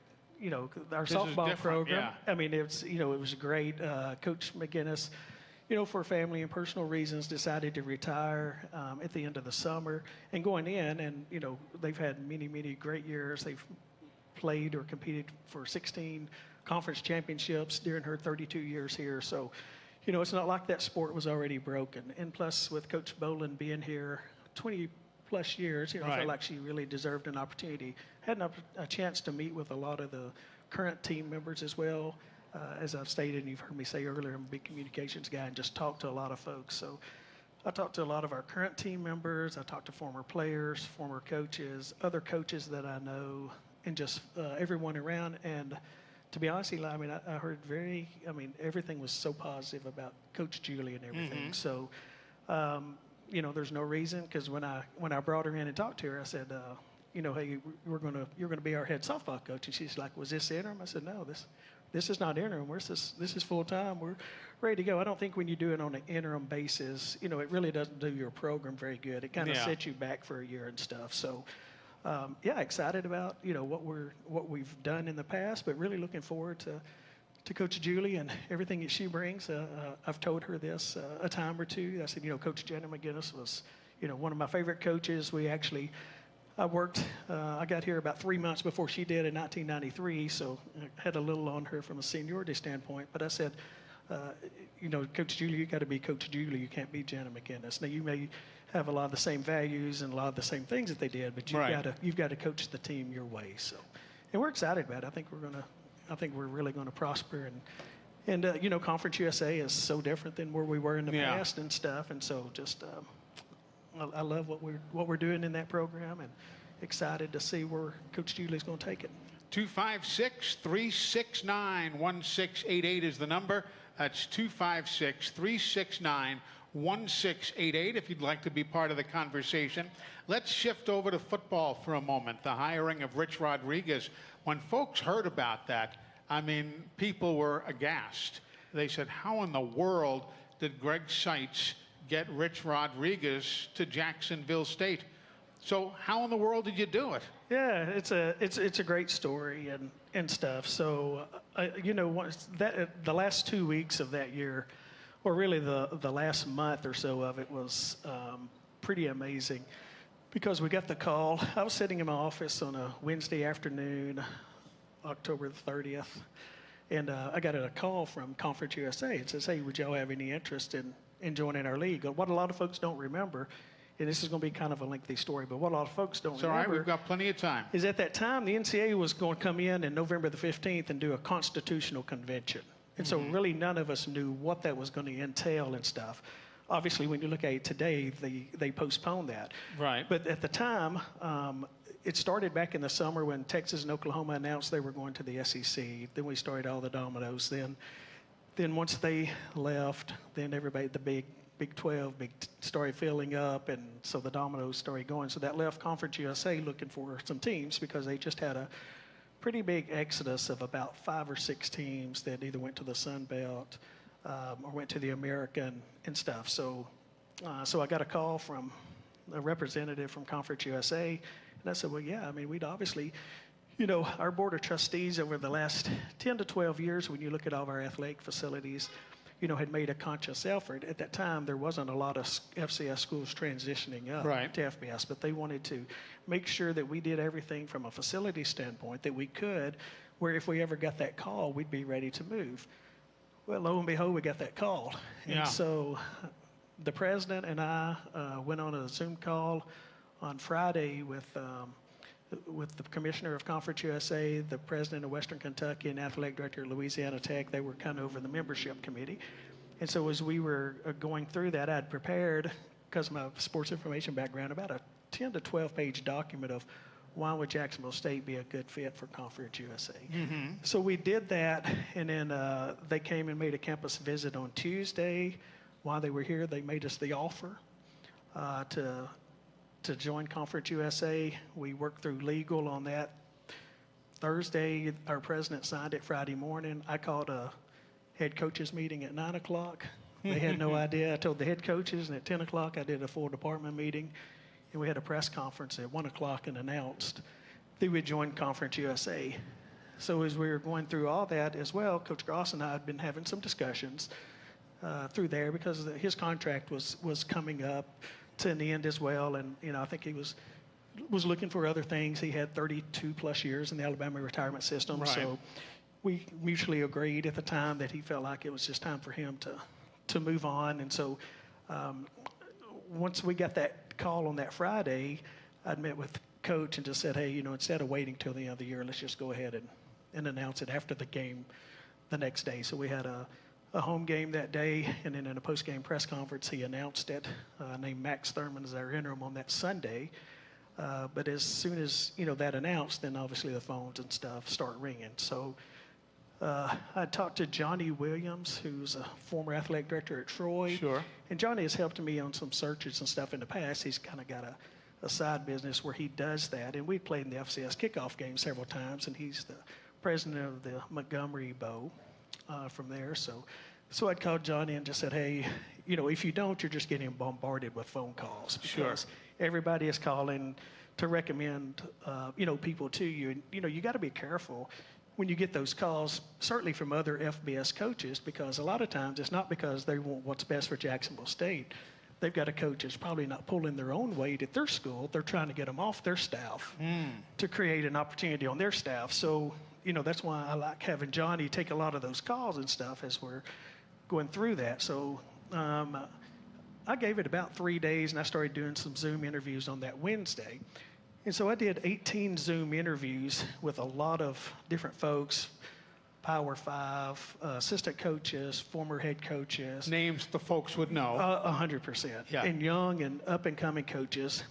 our softball program. Yeah. I mean, it was great. Coach McGinnis, for family and personal reasons, decided to retire at the end of the summer. And going in, and they've had many, many great years. They've played or competed for 16 conference championships during her 32 years here. So, it's not like that sport was already broken. And plus, with Coach Boland being here 20 plus years, I felt like she really deserved an opportunity. Had a chance to meet with a lot of the current team members as well. As I've stated, and you've heard me say earlier, I'm a big communications guy and just talk to a lot of folks. So I talked to a lot of our current team members. I talked to former players, former coaches, other coaches that I know, and just everyone around. And to be honest, Eli, I heard everything was so positive about Coach Julie and everything. So, there's no reason, because when I brought her in and talked to her, I said, hey, you're gonna be our head softball coach. And she's like, was this interim? I said, no, this is not interim. This is full time. We're ready to go. I don't think when you do it on an interim basis, it really doesn't do your program very good. It kind of sets you back for a year and stuff. So, excited about what we've done in the past, but really looking forward to Coach Julie and everything that she brings. I've told her this a time or two. I said, Coach Jenna McGinnis was, one of my favorite coaches. I got here about 3 months before she did in 1993, so I had a little on her from a seniority standpoint. But I said, Coach Julie, you got to be Coach Julie. You can't be Jenna McGinnis. Now, you may have a lot of the same values and a lot of the same things that they did, but you've got to coach the team your way. So, and we're excited about it. I think we're really going to prosper, and Conference USA is so different than where we were in the past and stuff, and so just I love what we're doing in that program, and excited to see where Coach Julie's going to take it. 256-369-1688 is the number. That's 256-369-1688 if you'd like to be part of the conversation. Let's shift over to football for a moment. The hiring of Rich Rodriguez. When folks heard about that, I mean, people were aghast. They said, how in the world did Greg Seitz get Rich Rodriguez to Jacksonville State? So how in the world did you do it? Yeah, it's a great story and stuff. So, the last 2 weeks of that year, or really the last month or so of it, was pretty amazing, because we got the call. I was sitting in my office on a Wednesday afternoon, October the 30th, and I got a call from Conference USA. It says, hey, would y'all have any interest in joining our league? What a lot of folks don't remember, and this is going to be kind of a lengthy story, but what a lot of folks don't remember. All right, we've got plenty of time. Is at that time, the NCAA was going to come in November the 15th and do a constitutional convention. And so really none of us knew what that was going to entail and stuff. Obviously, when you look at it today, they postponed that. Right. But at the time, it started back in the summer when Texas and Oklahoma announced they were going to the SEC. Then we started all the dominoes. Then once they left, then everybody, the Big 12 started filling up, and so the dominoes started going. So that left Conference USA looking for some teams, because they just had a pretty big exodus of about 5 or 6 teams that either went to the Sun Belt or went to the American and stuff. So I got a call from a representative from Conference USA, and I said, well, yeah, I mean, we'd obviously, our board of trustees over the last 10 to 12 years, when you look at all of our athletic facilities, had made a conscious effort. At that time, there wasn't a lot of FCS schools transitioning up to FBS, but they wanted to make sure that we did everything from a facility standpoint that we could, where if we ever got that call, we'd be ready to move. Well, lo and behold, we got that call. And so the president and I went on a Zoom call on Friday with the commissioner of Conference USA, the president of Western Kentucky, and athletic director of Louisiana Tech. They were kind of over the membership committee. And so as we were going through that, I'd prepared, because of my sports information background, about a 10 to 12 page document of why would Jacksonville State be a good fit for Conference USA. So we did that, and then they came and made a campus visit on Tuesday. While they were here, they made us the offer to join Conference USA. We worked through legal on that. Thursday, our president signed it. Friday morning, I called a head coaches meeting at 9 o'clock. They had no idea. I told the head coaches, and at 10 o'clock, I did a full department meeting, and we had a press conference at 1 o'clock and announced that we would join Conference USA. So as we were going through all that as well, Coach Gross and I had been having some discussions through there, because his contract was coming up to the end as well, and I think he was looking for other things. He had 32 plus years in the Alabama retirement system, so we mutually agreed at the time that he felt like it was just time for him to move on. And so once we got that call on that Friday, I'd met with Coach and just said, hey, instead of waiting till the end of the year, let's just go ahead and announce it after the game the next day. So we had a home game that day, and then in a post-game press conference, he announced it, named Max Thurman as our interim on that Sunday. But as soon as, that announced, then obviously the phones and stuff start ringing. So I talked to Johnny Williams, who's a former athletic director at Troy. Sure. And Johnny has helped me on some searches and stuff in the past. He's kind of got a side business where he does that. And we played in the FCS kickoff game several times, and he's the president of the Montgomery Bowl from there. So I'd called Johnny and just said, hey, if you don't, you're just getting bombarded with phone calls, because everybody is calling to recommend, people to you. And, you got to be careful when you get those calls, certainly from other FBS coaches, because a lot of times it's not because they want what's best for Jacksonville State. They've got a coach that's probably not pulling their own weight at their school. They're trying to get them off their staff to create an opportunity on their staff. So, that's why I like having Johnny take a lot of those calls and stuff as we're going through that. So I gave it about 3 days, and I started doing some Zoom interviews on that Wednesday. And so I did 18 Zoom interviews with a lot of different folks, Power 5, assistant coaches, former head coaches. Names the folks would know. 100%. Yeah. And young and up-and-coming coaches.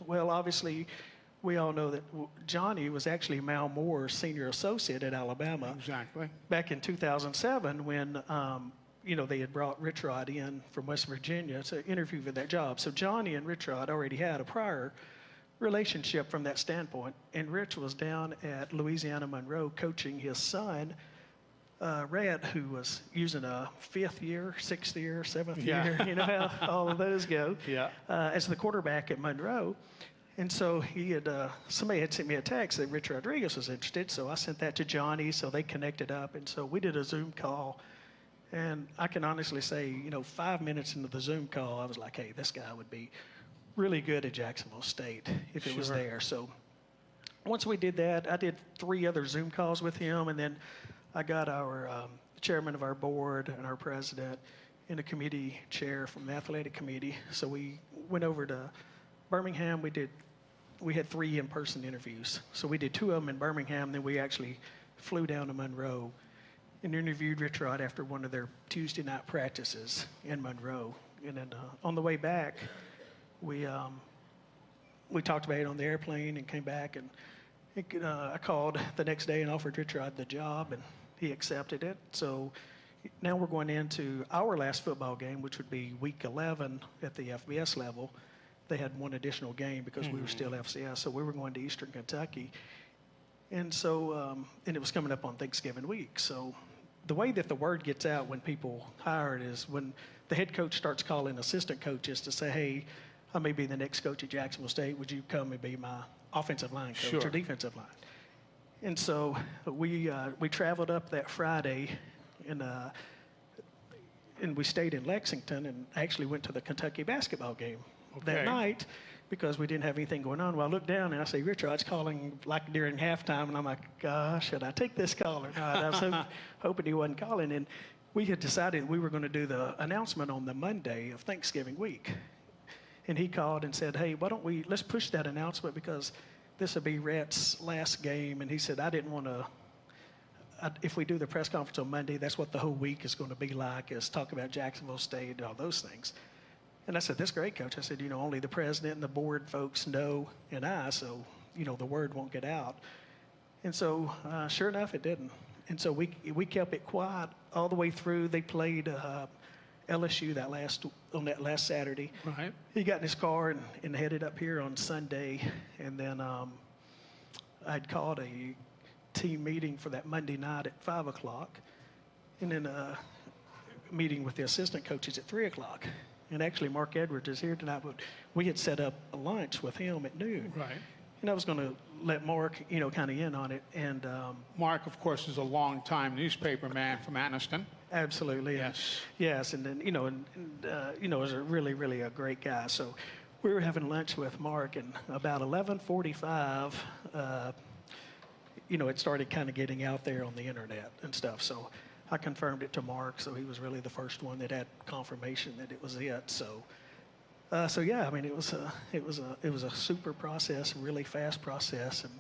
Well, obviously, we all know that Johnny was actually Mal Moore's senior associate at Alabama. Exactly. Back in 2007 when, they had brought Rich Rod in from West Virginia to interview for that job. So Johnny and Rich Rod already had a prior relationship from that standpoint. And Rich was down at Louisiana Monroe coaching his son, Rhett, who was using a 5th year, 6th year, 7th year, you know how all of those go, as the quarterback at Monroe. And so somebody had sent me a text that Rich Rodriguez was interested, so I sent that to Johnny, so they connected up. And so we did a Zoom call. And I can honestly say, 5 minutes into the Zoom call, I was like, hey, this guy would be really good at Jacksonville State if it was there. So once we did that, I did 3 other Zoom calls with him, and then I got our chairman of our board and our president and a committee chair from the athletic committee. So we went over to Birmingham. We had 3 in-person interviews. So we did 2 of them in Birmingham, then we actually flew down to Monroe and interviewed Rich Rod after one of their Tuesday night practices in Monroe. And then on the way back, we talked about it on the airplane and came back, and I called the next day and offered Rich Rod the job, and he accepted it. So now we're going into our last football game, which would be week 11 at the FBS level. They had 1 additional game because we were still FCS, so we were going to Eastern Kentucky. And so, and it was coming up on Thanksgiving week. So the way that the word gets out when people hire it is when the head coach starts calling assistant coaches to say, hey, I may be the next coach at Jacksonville State. Would you come and be my offensive line coach or defensive line? And so we traveled up that Friday, and we stayed in Lexington and actually went to the Kentucky basketball game that night because we didn't have anything going on. Well, I looked down and I say, Rich Rod's calling like during halftime, and I'm like, gosh, should I take this call or not? I was hoping he wasn't calling. And we had decided we were going to do the announcement on the Monday of Thanksgiving week. And he called and said, hey, let's push that announcement because this will be Rhett's last game. And he said, I didn't want to, if we do the press conference on Monday, that's what the whole week is going to be like, is talk about Jacksonville State and all those things. And I said, that's great, Coach. I said, only the president and the board folks know and I, so, the word won't get out. And so, sure enough, it didn't. And so we kept it quiet all the way through. They played LSU on that last Saturday. Right. He got in his car and headed up here on Sunday. And then I'd called a team meeting for that Monday night at 5 o'clock. And then a meeting with the assistant coaches at 3 o'clock. And actually, Mark Edwards is here tonight, but we had set up a lunch with him at noon. Right. And I was going to let Mark, kind of in on it. And Mark, of course, is a longtime newspaper man from Anniston. Absolutely. Yes. Yes, and then, was a really, really a great guy. So we were having lunch with Mark, and about 11:45, it started kind of getting out there on the internet and stuff. So I confirmed it to Mark, so he was really the first one that had confirmation that it was it. So yeah, I mean, it was a super process, a really fast process, and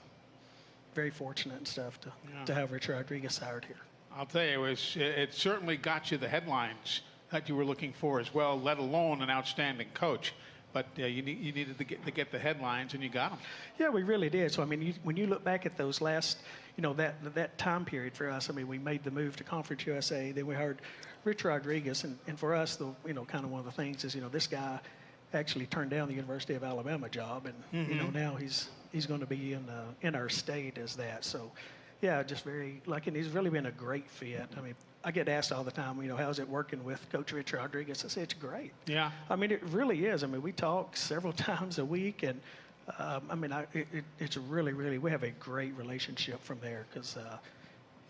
very fortunate and stuff to have Rich Rodriguez hired here. I'll tell you, it certainly got you the headlines that you were looking for as well, let alone an outstanding coach. But you needed to get the headlines, and you got them. Yeah, we really did. So, I mean, when you look back at those last, that time period for us, I mean, we made the move to Conference USA. Then we hired Rich Rodriguez. And for us, kind of one of the things is, this guy actually turned down the University of Alabama job. And, now he's going to be in our state as that. So, yeah, just very lucky. And he's really been a great fit. I mean, I get asked all the time, how's it working with Coach Rich Rodriguez? I say, it's great. Yeah. I mean, it really is. I mean, we talk several times a week, and it's really, really, we have a great relationship from there because,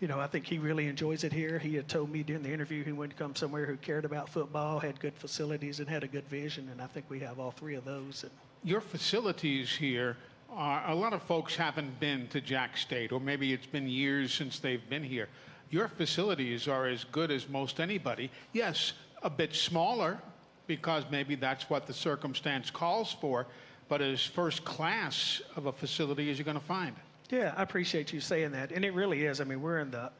I think he really enjoys it here. He had told me during the interview he wanted to come somewhere who cared about football, had good facilities, and had a good vision, and I think we have all 3 of those. And your facilities here, a lot of folks haven't been to Jack State, or maybe it's been years since they've been here. Your facilities are as good as most anybody. Yes, a bit smaller because maybe that's what the circumstance calls for, but as first class of a facility as you're going to find. Yeah, I appreciate you saying that. And it really is. I mean, we're in the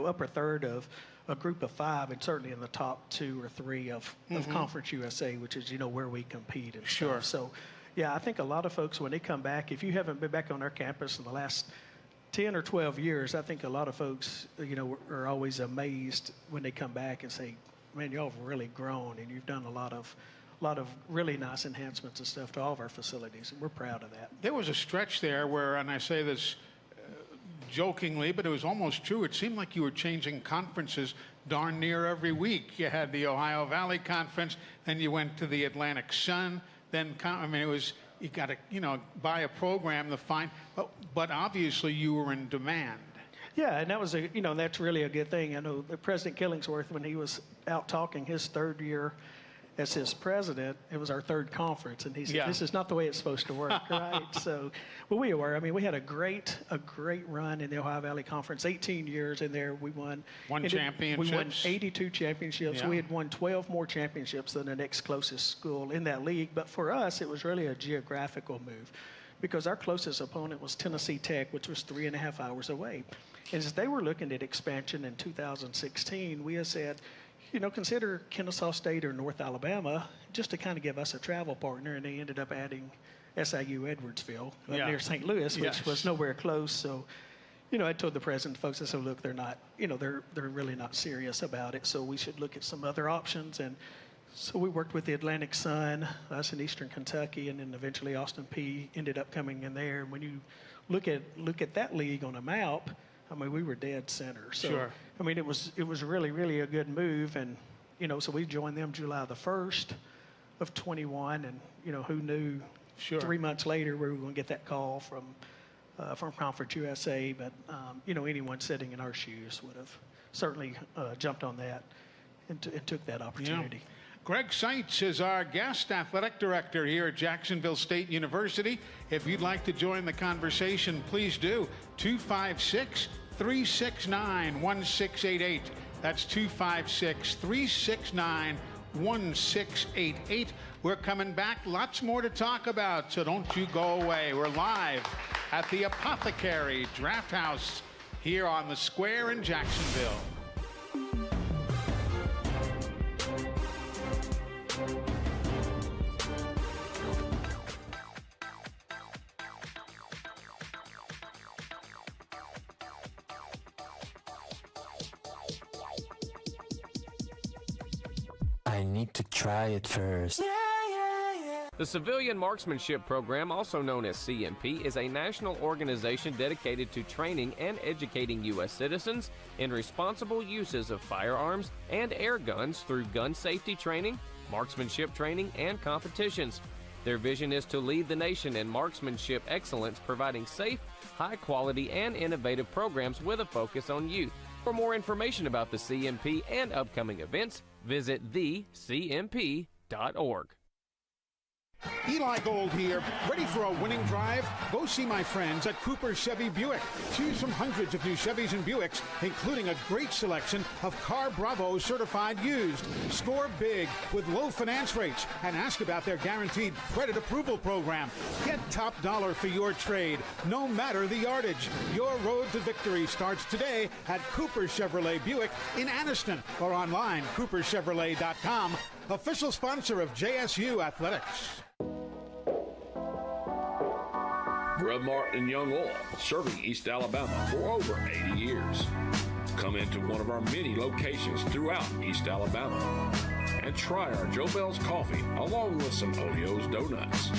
upper third of a group of 5, and certainly in the top 2 or 3 of Conference USA, which is, where we compete and stuff. So, yeah, I think a lot of folks, when they come back, if you haven't been back on our campus in the last 10 or 12 years, I think a lot of folks, are always amazed when they come back and say, man, y'all have really grown, and you've done a lot of really nice enhancements and stuff to all of our facilities, and we're proud of that. There was a stretch there where, and I say this jokingly, but it was almost true. It seemed like you were changing conferences darn near every week. You had the Ohio Valley Conference, then you went to the Atlantic Sun, then, it was, you got to, buy a program to find, but obviously you were in demand. Yeah, and that was that's really a good thing. I know President Killingsworth, when he was out talking his 3rd year as his president, it was our 3rd conference, and he said, this is not the way it's supposed to work, right? So, well, we were. We had a great run in the Ohio Valley Conference, 18 years in there. We won championships. We won 82 championships. Yeah. We had won 12 more championships than the next closest school in that league. But for us, it was really a geographical move, because our closest opponent was Tennessee Tech, which was 3.5 hours away. And as they were looking at expansion in 2016, we had said, consider Kennesaw State or North Alabama just to kind of give us a travel partner, and they ended up adding SIU Edwardsville up near St. Louis, which was nowhere close. So, I told the president, folks, I said, look, they're not, they're really not serious about it, so we should look at some other options. And so we worked with the Atlantic Sun, us in Eastern Kentucky, and then eventually Austin Peay ended up coming in there. And when you look at that league on a map, we were dead center. So, sure. It was really, really a good move. And, so we joined them July the 1st of 21. And, who knew 3 months later we were going to get that call from Conference USA. But, anyone sitting in our shoes would have certainly jumped on that and took that opportunity. Yeah. Greg Seitz is our guest athletic director here at Jacksonville State University. If you'd like to join the conversation, please do. 256-369-1688. That's 256-369-1688. We're coming back. Lots more to talk about, so don't you go away. We're live at the Apothecary Draft House here on the Square in Jacksonville. I need to try it first. The Civilian Marksmanship Program, also known as CMP, is a national organization dedicated to training and educating U.S. citizens in responsible uses of firearms and air guns through gun safety training, marksmanship training, and competitions. Their vision is to lead the nation in marksmanship excellence, providing safe, high-quality, and innovative programs with a focus on youth. For more information about the CMP and upcoming events, visit thecmp.org. Eli Gold here, ready for a winning drive? Go see my friends at Cooper Chevy Buick. Choose from hundreds of new Chevys and Buicks, including a great selection of Car Bravo certified used. Score big with low finance rates and ask about their guaranteed credit approval program. Get top dollar for your trade, no matter the yardage. Your road to victory starts today at Cooper Chevrolet Buick in Anniston or online, cooperchevrolet.com. Official sponsor of JSU Athletics. Grub Martin and Young Oil, serving East Alabama for over 80 years. Come into one of our many locations throughout East Alabama and try our Joe Bell's coffee along with some Olio's donuts.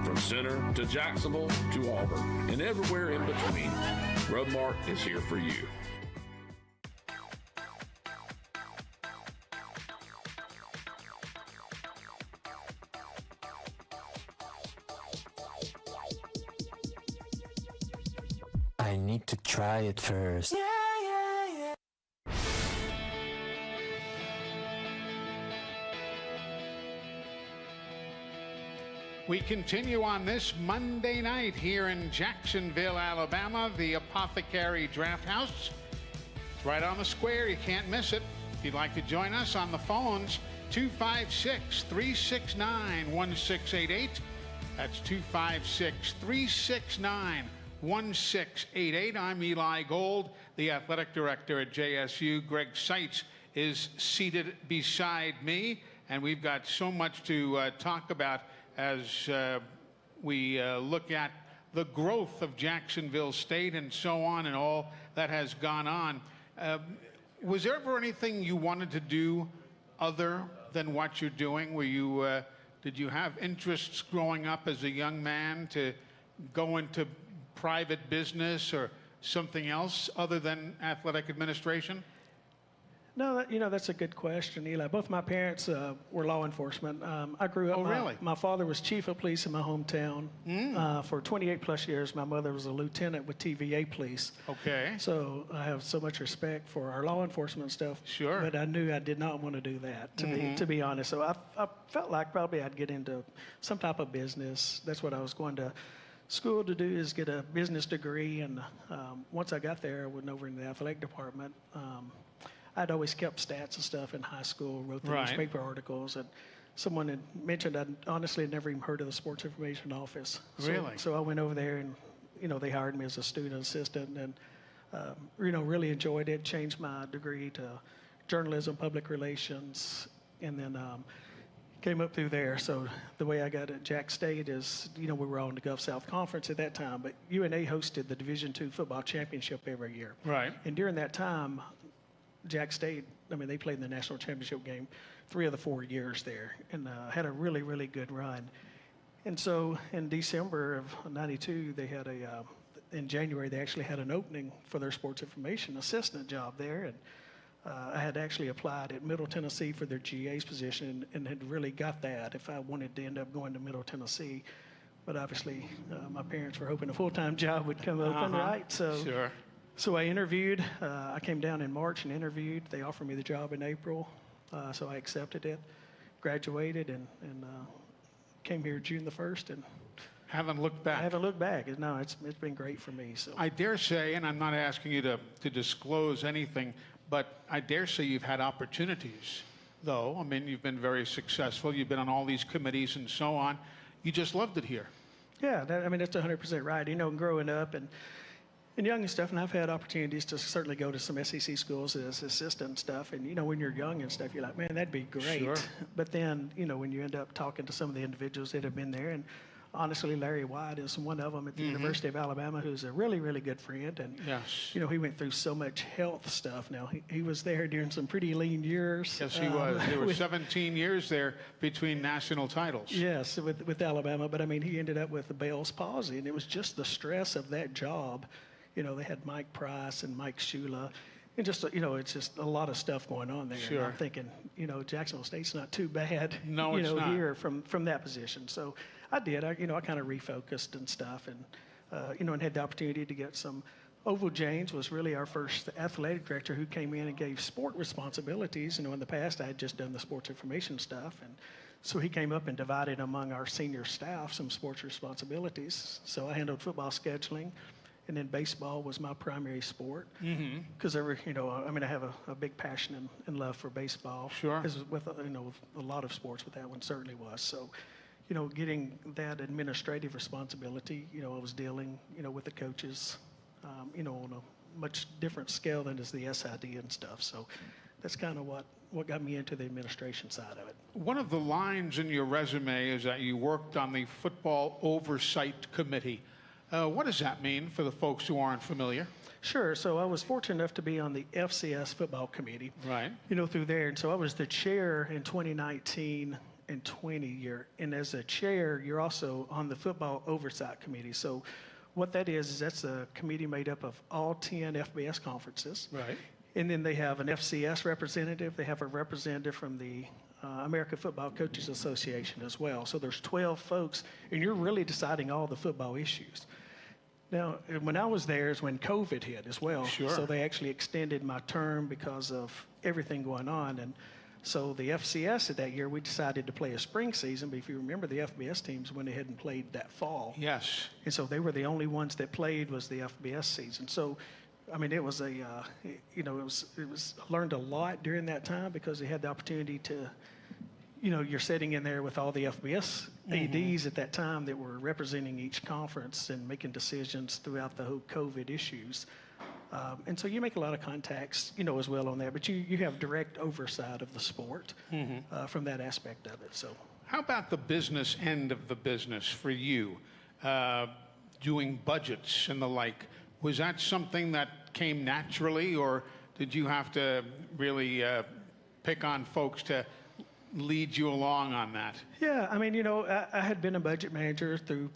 From Center to Jacksonville to Auburn and everywhere in between, Grub Mart is here for you. I need to try it first. We continue on this Monday night here in Jacksonville, Alabama, the Apothecary Draft House. It's right on the square. You can't miss it. If you'd like to join us on the phones, 256-369-1688. That's 256-369-1688. I'm Eli Gold, the athletic director at JSU. Greg Seitz is seated beside me, and we've got so much to talk about as we look at the growth of Jacksonville State and so on and all that has gone on. Was there ever anything you wanted to do other than what you're doing? Were you, did you have interests growing up as a young man to go into private business or something else other than athletic administration? No, that's a good question, Eli. Both my parents were law enforcement. I grew up. Oh, really? My father was chief of police in my hometown for 28 plus years. My mother was a lieutenant with TVA Police. Okay. So I have so much respect for our law enforcement stuff. Sure. But I knew I did not want to do that, to be honest. So I felt like probably I'd get into some type of business. That's what I was going to school to do, is get a business degree. And once I got there, I went over in the athletic department. I'd always kept stats and stuff in high school, wrote the newspaper articles, and someone had mentioned I'd honestly never even heard of the Sports Information Office. Really? So I went over there, and they hired me as a student assistant, and really enjoyed it. Changed my degree to journalism, public relations, and then came up through there. So the way I got at Jack State is, we were all in the Gulf South Conference at that time, but UNA hosted the Division II football championship every year. Right. And during that time, Jack State, they played in the national championship game 3 of the 4 years there, and had a really, really good run. And so in December of '92, they had in January, they actually had an opening for their sports information assistant job there. And I had actually applied at Middle Tennessee for their GA's position and had really got that if I wanted to end up going to Middle Tennessee. But obviously, my parents were hoping a full-time job would come open, right? So. Sure. So I interviewed. I came down in March and interviewed. They offered me the job in April, so I accepted it, graduated, and came here June the 1st. And haven't looked back. I haven't looked back. No, it's been great for me. So I dare say, and I'm not asking you to disclose anything, but I dare say you've had opportunities, though. You've been very successful. You've been on all these committees and so on. You just loved it here. Yeah, that's 100% right. Growing up and young and stuff, and I've had opportunities to certainly go to some SEC schools as assistant and stuff. And, when you're young and stuff, you're like, man, that'd be great. Sure. But then, when you end up talking to some of the individuals that have been there, and honestly, Larry White is one of them at the University of Alabama, who's a really, really good friend. And, yes. He went through so much health stuff. Now, he was there during some pretty lean years. Yes, he was. There were 17 years there between national titles. Yes, with Alabama. But, he ended up with the Bell's palsy, and it was just the stress of that job. They had Mike Price and Mike Shula, and just, it's just a lot of stuff going on there. Sure. And I'm thinking, Jacksonville State's not too bad, no, it's not. Here from that position. So I did. I kind of refocused and stuff, and, and had the opportunity to get some. Oval James was really our first athletic director who came in and gave sport responsibilities. In the past, I had just done the sports information stuff, and so he came up and divided among our senior staff some sports responsibilities. So I handled football scheduling. And then baseball was my primary sport. Because I have a big passion and love for baseball. Sure. As with a lot of sports, but that one certainly was. So, getting that administrative responsibility, I was dealing, with the coaches, on a much different scale than is the SID and stuff. So that's kind of what got me into the administration side of it. One of the lines in your resume is that you worked on the Football Oversight Committee. What does that mean for the folks who aren't familiar? Sure. So I was fortunate enough to be on the FCS football committee. Right. Through there. And so I was the chair in 2019 and 20 year. And as a chair, you're also on the football oversight committee. So what that is that's a committee made up of all 10 FBS conferences. Right. And then they have an FCS representative. They have a representative from the American Football Coaches Association as well. So there's 12 folks, and you're really deciding all the football issues. Now, when I was there is when COVID hit as well. Sure. So they actually extended my term because of everything going on. And so the FCS at that year, we decided to play a spring season. But if you remember, the FBS teams went ahead and played that fall. Yes. And so they were the only ones that played was the FBS season. So, it was I learned a lot during that time because they had the opportunity to, you're sitting in there with all the FBS ADs at that time that were representing each conference and making decisions throughout the whole COVID issues. And so you make a lot of contacts, as well on that, but you have direct oversight of the sport from that aspect of it. So, how about the business end of the business for you, doing budgets and the like? Was that something that came naturally, or did you have to really pick on folks to lead you along on that? Yeah, I mean, I had been a budget manager through,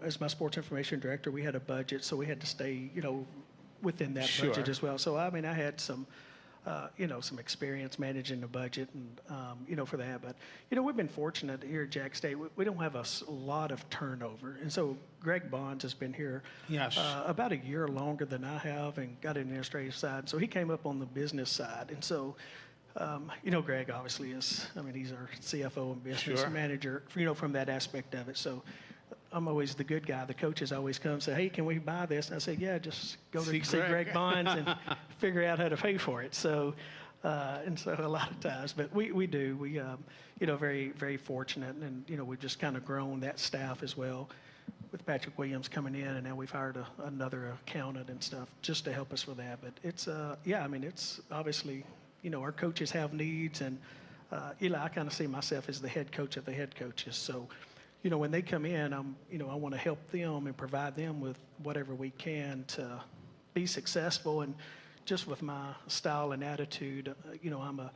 as my sports information director, we had a budget, so we had to stay, within that budget as well. So, I mean, I had some, some experience managing the budget and, for that. But, we've been fortunate here at Jack State. We don't have a lot of turnover. And so Greg Bonds has been here about a year longer than I have and got an administrative side. So he came up on the business side. And so, Greg obviously is, he's our CFO and business manager, from that aspect of it. So I'm always the good guy. The coaches always come and say, hey, can we buy this? And I say, yeah, just go to see Greg Bonds and figure out how to pay for it. So, and so a lot of times, but we do. We, very, very fortunate. And, we've just kind of grown that staff as well with Patrick Williams coming in. And now we've hired another accountant and stuff just to help us with that. But it's, it's obviously, our coaches have needs. And Eli, I kind of see myself as the head coach of the head coaches. So, when they come in, I want to help them and provide them with whatever we can to be successful. And just with my style and attitude, I'm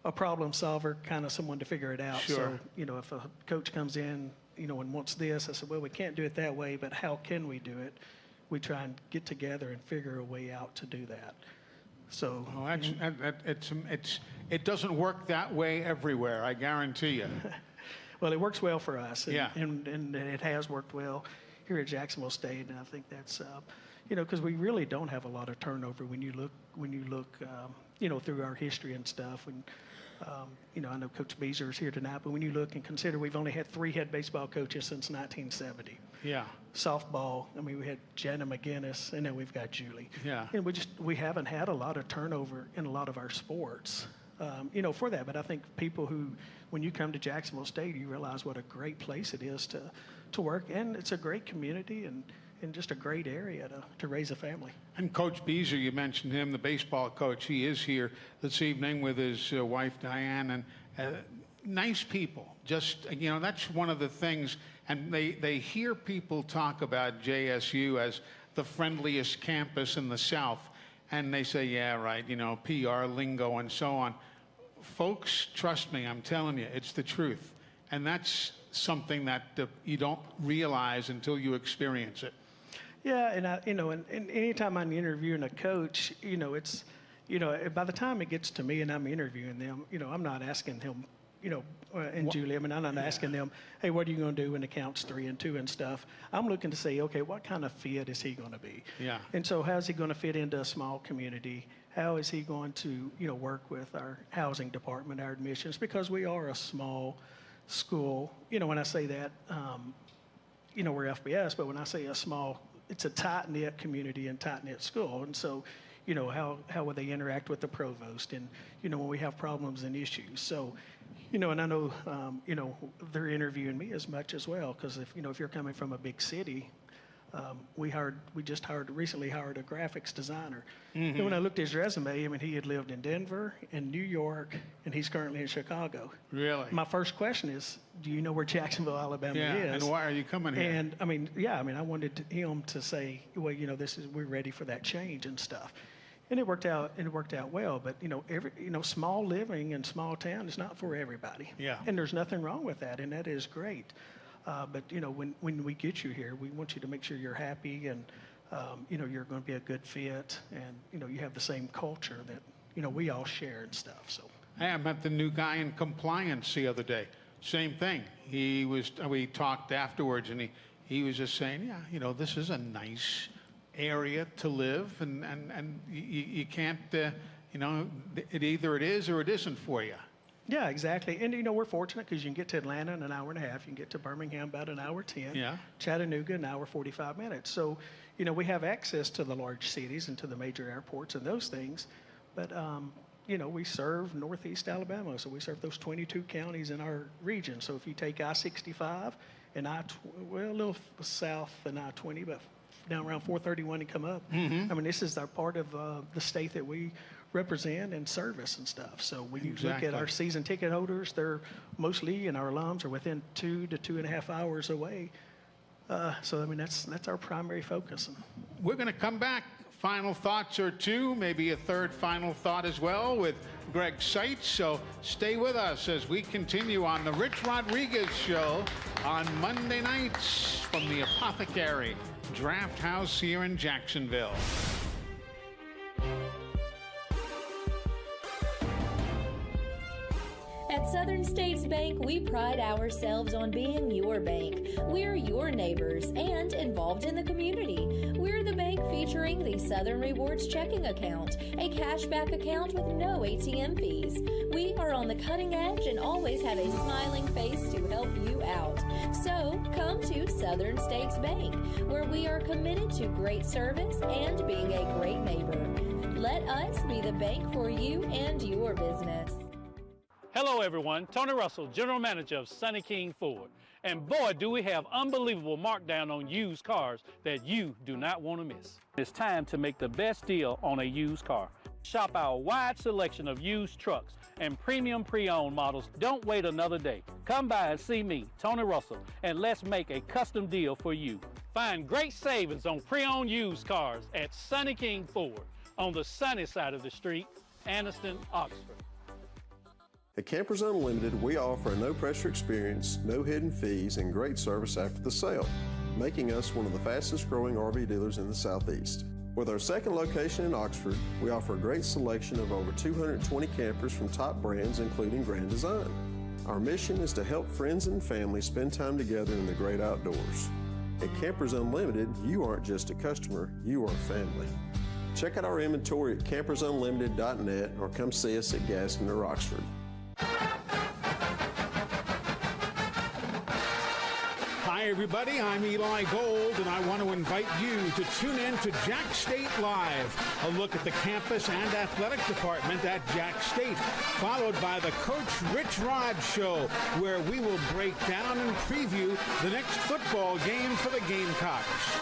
a problem solver, kind of someone to figure it out. So, if a coach comes in, and wants this, I said, well, we can't do it that way, but how can we do it? We try and get together and figure a way out to do that. So, it doesn't work that way everywhere, I guarantee you. Well, it works well for us, and it has worked well here at Jacksonville State, and I think that's, because we really don't have a lot of turnover when you look, through our history and stuff. And I know Coach Beezer is here tonight, but when you look and consider, we've only had 3 head baseball coaches since 1970. Yeah. Softball, we had Jana McGinnis, and then we've got Julie. Yeah. And we haven't had a lot of turnover in a lot of our sports. For that. But I think people when you come to Jacksonville State, you realize what a great place it is to work. And it's a great community and just a great area to raise a family. And Coach Beezer, you mentioned him, the baseball coach. He is here this evening with his wife, Diane, and nice people. Just, that's one of the things. And they hear people talk about JSU as the friendliest campus in the South. And they say, yeah, right, PR lingo and so on. Folks, trust me, I'm telling you, it's the truth. And that's something that you don't realize until you experience it. Yeah, and and anytime I'm interviewing a coach, it's, by the time it gets to me and I'm interviewing them, I'm not asking them, and Julie, I'm not asking them, hey, what are you going to do when it counts 3 and 2 and stuff? I'm looking to say, okay, what kind of fit is he going to be? Yeah. And so how's he going to fit into a small community? How is he going to, work with our housing department, our admissions? Because we are a small school. When I say that, we're FBS, but when I say a small, it's a tight-knit community and tight-knit school. And so, how will they interact with the provost? And, when we have problems and issues. So, and I know, they're interviewing me as much as well, because if you're coming from a big city, we just recently hired a graphics designer. And when I looked at his resume, he had lived in Denver and New York, and he's currently in Chicago. Really? My first question is, do you know where Jacksonville, Alabama is? And why are you coming here? And I wanted him to say, well, we're ready for that change and stuff. And it worked out well, but small living and small town is not for everybody. Yeah. And there's nothing wrong with that, and that is great. But when we get you here, we want you to make sure you're happy and you're going to be a good fit, and you have the same culture that we all share and stuff. So I met the new guy in compliance the other day. Same thing. We talked afterwards, and he was just saying, this is a nice area to live, and you can't, either it is or it isn't for you. Yeah, exactly. And, we're fortunate because you can get to Atlanta in an hour and a half. You can get to Birmingham about an hour 10. Yeah. Chattanooga, an hour 45 minutes. So, we have access to the large cities and to the major airports and those things. But, we serve Northeast Alabama, so we serve those 22 counties in our region. So if you take I-65 and a little south than I-20, but down around 431 and come up. I mean, this is our part of the state that we represent and service and stuff. So when you look at our season ticket holders, they're mostly, and our alums are within 2 to 2.5 hours away. So I mean, that's our primary focus. We're going to come back. Final thoughts or two, maybe a third final thought as well with Greg Seitz. So stay with us as we continue on the Rich Rodriguez Show on Monday nights from the Apothecary Draft House here in Jacksonville. At Southern States Bank, we pride ourselves on being your bank. We're your neighbors and involved in the community. We're the bank featuring the Southern Rewards checking account, a cashback account with no ATM fees. We are on the cutting edge and always have a smiling face to help you out. So come to Southern States Bank, where we are committed to great service and being a great neighbor. Let us be the bank for you and your business. Hello everyone, Tony Russell, General Manager of Sonny King Ford. And boy, do we have unbelievable markdown on used cars that you do not want to miss. It's time to make the best deal on a used car. Shop our wide selection of used trucks and premium pre-owned models. Don't wait another day. Come by and see me, Tony Russell, and let's make a custom deal for you. Find great savings on pre-owned used cars at Sonny King Ford on the sunny side of the street, Anniston, Oxford. At Campers Unlimited, we offer a no-pressure experience, no hidden fees, and great service after the sale, making us one of the fastest-growing RV dealers in the Southeast. With our second location in Oxford, we offer a great selection of over 220 campers from top brands, including Grand Design. Our mission is to help friends and family spend time together in the great outdoors. At Campers Unlimited, you aren't just a customer, you are family. Check out our inventory at campersunlimited.net or come see us at Gaston or Oxford. Hi, everybody. I'm Eli Gold, and I want to invite you to tune in to Jack State Live, a look at the campus and athletic department at Jack State, followed by the Coach Rich Rod Show, where we will break down and preview the next football game for the Gamecocks.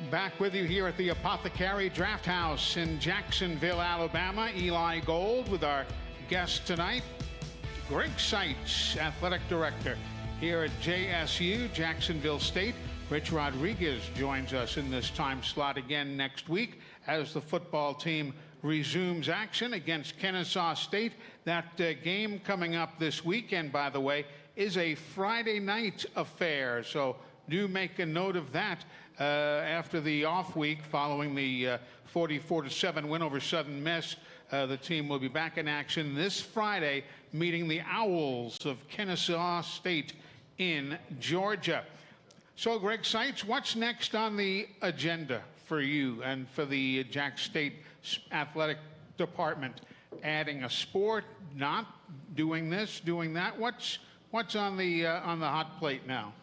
Back with you here at the Apothecary Draft House in Jacksonville, Alabama. Eli Gold with our guest tonight, Greg Seitz, Athletic Director here at JSU, Jacksonville State. Rich Rodriguez joins us in this time slot again next week as the football team resumes action against Kennesaw State. That game coming up this weekend, by the way, is a Friday night affair, so do make a note of that. After the off week following the 44-7 win over Southern Miss, the team will be back in action this Friday, meeting the Owls of Kennesaw State in Georgia. So, Greg Seitz, what's next on the agenda for you and for the Jack State Athletic Department? Adding a sport, not doing this, doing that? What's on the hot plate now?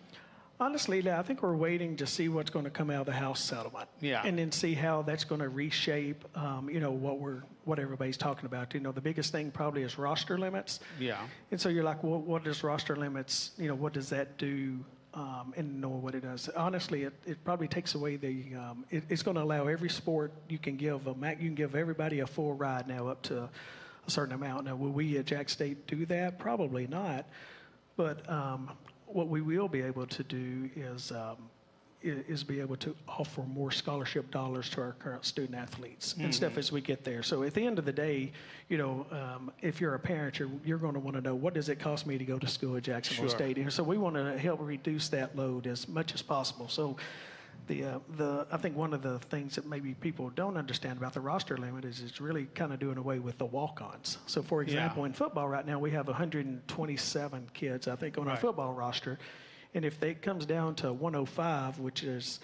Honestly, I think we're waiting to see what's going to come out of the House settlement. Yeah. And then see how that's going to reshape, what everybody's talking about. The biggest thing probably is roster limits. Yeah. And so you're like, well, what does roster limits, what does that do? And know what it does. Honestly, it probably takes away it's going to allow every sport you can give everybody a full ride now up to a certain amount. Now, will we at Jack State do that? Probably not. But what we will be able to do is be able to offer more scholarship dollars to our current student athletes and stuff as we get there. So at the end of the day, if you're a parent, you're going to want to know, what does it cost me to go to school at Jacksonville State? And so we want to help reduce that load as much as possible. So I think one of the things that maybe people don't understand about the roster limit is it's really kind of doing away with the walk-ons. So, for example, in football right now, we have 127 kids, I think, on our football roster. And if it comes down to 105, which is,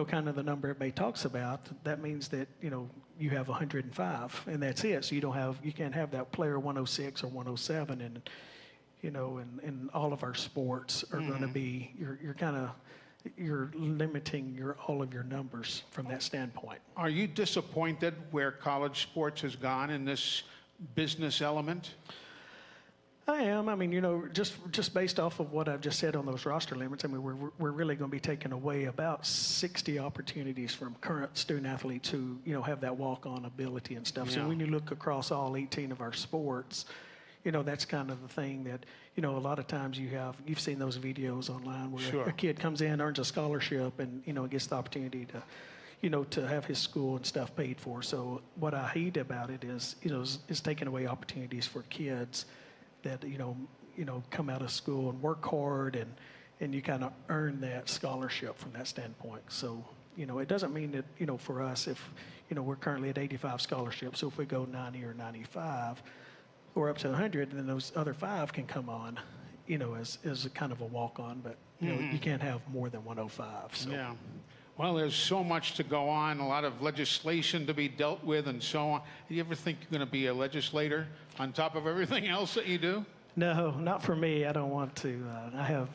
kind of the number everybody talks about, that means that, you have 105 and that's it. So you can't have that player 106 or 107 and, and all of our sports are going to be, you're limiting all of your numbers from that standpoint. Are you disappointed where college sports has gone in this business element? I am. I mean, just based off of what I've just said on those roster limits, I mean, we're really going to be taking away about 60 opportunities from current student athletes who, have that walk-on ability and stuff. Yeah. So when you look across all 18 of our sports, that's kind of the thing that, a lot of times you've seen those videos online where Sure. a kid comes in, earns a scholarship, and, gets the opportunity to, to have his school and stuff paid for. So what I hate about it is taking away opportunities for kids that, come out of school and work hard and you kind of earn that scholarship from that standpoint. So, it doesn't mean that, for us, if, we're currently at 85 scholarships, so if we go 90 or 95, or up to 100, then those other 5 can come on, as a kind of a walk-on, but, you can't have more than 105. So. Yeah. Well, there's so much to go on, a lot of legislation to be dealt with and so on. Do you ever think you're going to be a legislator on top of everything else that you do? No, not for me. I don't want to. I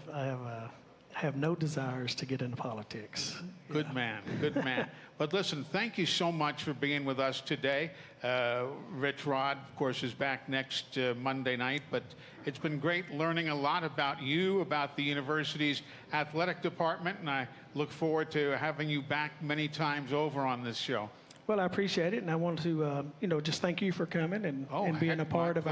have no desires to get into politics. Good man, good man. But listen, thank you so much for being with us today. Rich Rod, of course, is back next Monday night, but it's been great learning a lot about you, about the university's athletic department, and I look forward to having you back many times over on this show. Well, I appreciate it, and I want to, just thank you for coming and being a part of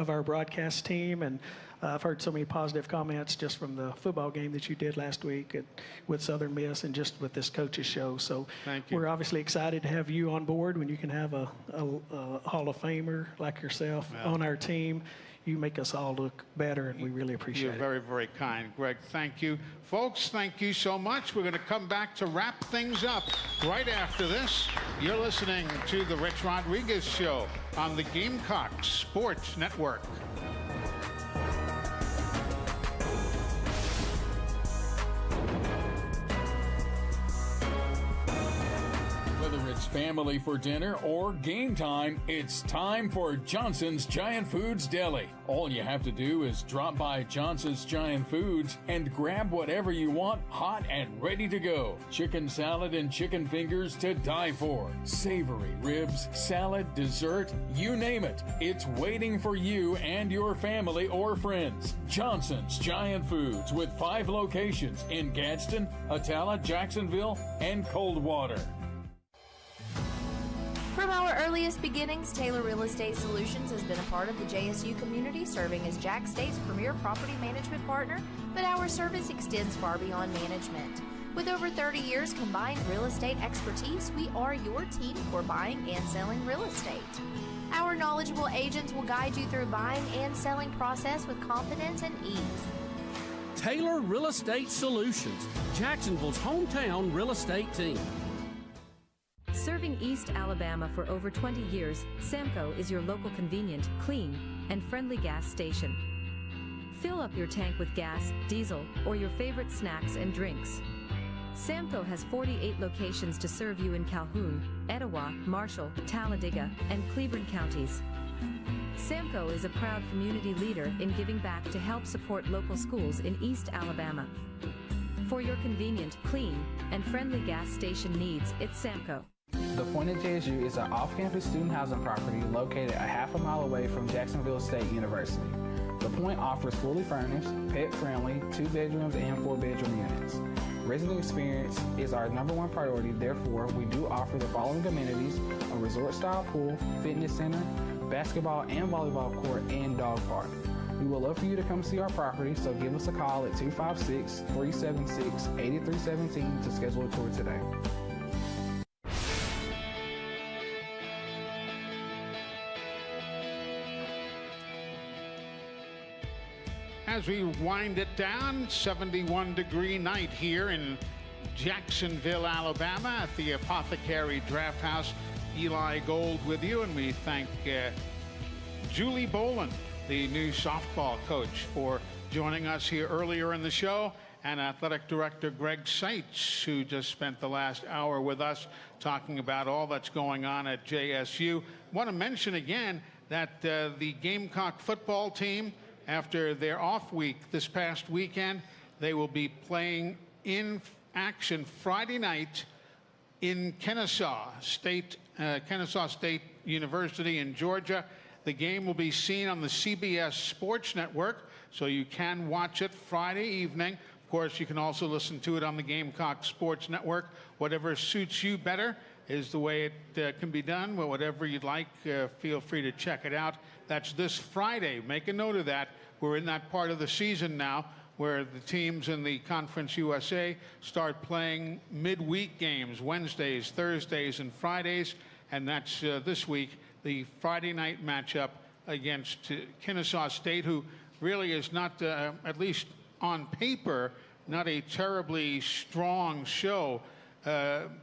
our broadcast team. And I've heard so many positive comments just from the football game that you did last week with Southern Miss and just with this coaches show. So we're obviously excited to have you on board when you can have a Hall of Famer like yourself on our team. You make us all look better, and we really appreciate it. You're very, very kind, Greg. Thank you. Folks, thank you so much. We're going to come back to wrap things up right after this. You're listening to The Rich Rodriguez Show on the Gamecocks Sports Network. Whether it's family for dinner or game time, it's time for Johnson's Giant Foods Deli. All you have to do is drop by Johnson's Giant Foods and grab whatever you want, hot and ready to go. Chicken salad and chicken fingers to die for. Savory ribs, salad, dessert, you name it. It's waiting for you and your family or friends. Johnson's Giant Foods with 5 locations in Gadsden, Atala, Jacksonville, and Coldwater. From our earliest beginnings, Taylor Real Estate Solutions has been a part of the JSU community, serving as Jack State's premier property management partner, but our service extends far beyond management. With over 30 years combined real estate expertise, we are your team for buying and selling real estate. Our knowledgeable agents will guide you through buying and selling process with confidence and ease. Taylor Real Estate Solutions, Jacksonville's hometown real estate team. Serving East Alabama for over 20 years, Samco is your local convenient, clean, and friendly gas station. Fill up your tank with gas, diesel, or your favorite snacks and drinks. Samco has 48 locations to serve you in Calhoun, Etowah, Marshall, Talladega, and Cleburne counties. Samco is a proud community leader in giving back to help support local schools in East Alabama. For your convenient, clean, and friendly gas station needs, it's Samco. The Point at JSU is an off-campus student housing property located a half a mile away from Jacksonville State University. The Point offers fully furnished, pet-friendly, 2 bedrooms and 4 bedroom units. Resident experience is our #1 priority, therefore we do offer the following amenities: a resort-style pool, fitness center, basketball and volleyball court, and dog park. We would love for you to come see our property, so give us a call at 256-376-8317 to schedule a tour today. As we wind it down, 71-degree night here in Jacksonville, Alabama at the Apothecary Draft House. Eli Gold with you, and we thank Julie Boland, the new softball coach, for joining us here earlier in the show. and Athletic Director Greg Seitz, who just spent the last hour with us talking about all that's going on at JSU. Want to mention again that the Gamecock football team, after their off week this past weekend, they will be playing in action Friday night in Kennesaw State University in Georgia. The game will be seen on the CBS Sports Network, so you can watch it Friday evening. Of course, you can also listen to it on the Gamecock Sports Network. Whatever suits you better is the way it can be done. Well, whatever you'd like, feel free to check it out. That's this Friday. Make a note of that. We're in that part of the season now where the teams in the Conference USA start playing midweek games, Wednesdays, Thursdays, and Fridays. And that's this week, the Friday night matchup against Kennesaw State, who really is not, at least on paper, not a terribly strong show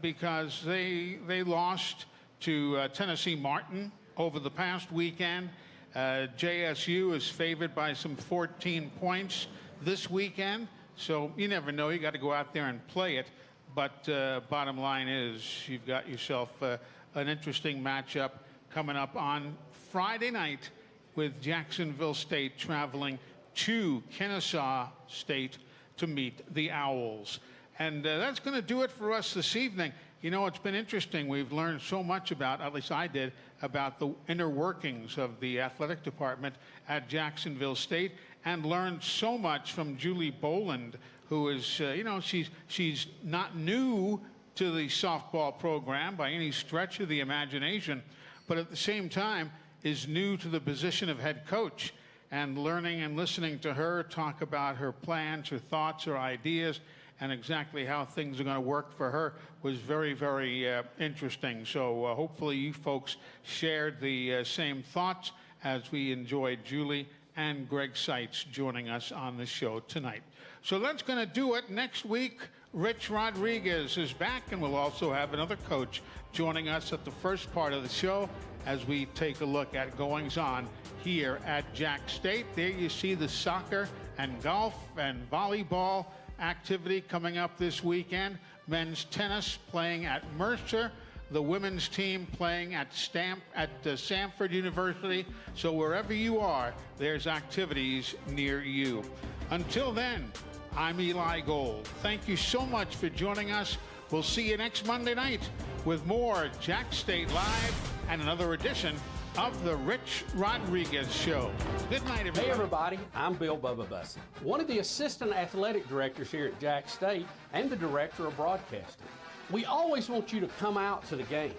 because they lost to Tennessee Martin over the past weekend. JSU is favored by some 14 points this weekend, so you never know. You got to go out there and play it. But bottom line is you've got yourself an interesting matchup coming up on Friday night with Jacksonville State traveling to Kennesaw State to meet the Owls. And that's going to do it for us this evening. You know, it's been interesting. We've learned so much about, at least I did, about the inner workings of the athletic department at Jacksonville State, and learned so much from Julie Boland, who is, you know, she's not new to the softball program by any stretch of the imagination, but at the same time is new to the position of head coach. And learning and listening to her talk about her plans, her thoughts, her ideas, and exactly how things are going to work for her was very, very interesting. So hopefully you folks shared the same thoughts as we enjoyed Julie and Greg Seitz joining us on the show tonight. So that's going to do it. Next week, Rich Rodriguez is back, and we'll also have another coach joining us at the first part of the show as we take a look at goings-on here at Jack State. There you see the soccer and golf and volleyball activity coming up this weekend. Men's tennis playing at Mercer. The women's team playing at Samford University. So wherever you are, there's activities near you. Until then, I'm Eli Gold. Thank you so much for joining us. We'll see you next Monday night with more Jack State Live and another edition of the Rich Rodriguez Show. Good night, everybody. Hey, everybody. I'm Bill Bubba Bussey, one of the assistant athletic directors here at Jack State and the director of broadcasting. We always want you to come out to the games.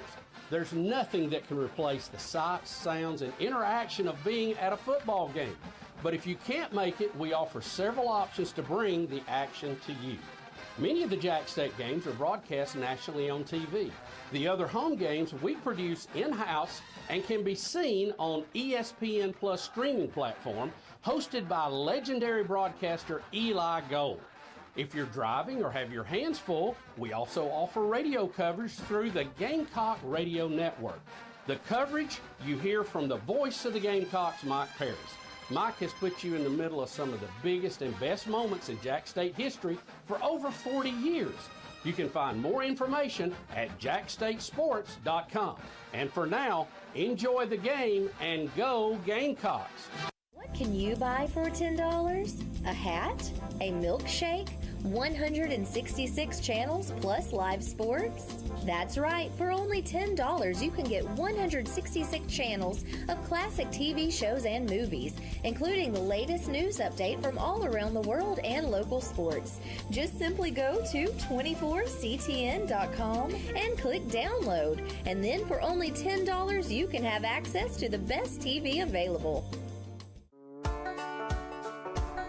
There's nothing that can replace the sights, sounds, and interaction of being at a football game. But if you can't make it, we offer several options to bring the action to you. Many of the Jack State games are broadcast nationally on TV. The other home games we produce in-house and can be seen on ESPN Plus streaming platform, hosted by legendary broadcaster Eli Gold. If you're driving or have your hands full, we also offer radio coverage through the Gamecock Radio Network. The coverage you hear from the voice of the Gamecocks, Mike Paris. Mike has put you in the middle of some of the biggest and best moments in Jack State history for over 40 years. You can find more information at jackstatesports.com. And for now, enjoy the game and go Gamecocks. What can you buy for $10? A hat? A milkshake? 166 channels plus live sports? That's right, for only $10 you can get 166 channels of classic TV shows and movies, including the latest news update from all around the world and local sports. Just simply go to 24ctn.com and click download, and then for only $10 you can have access to the best TV available.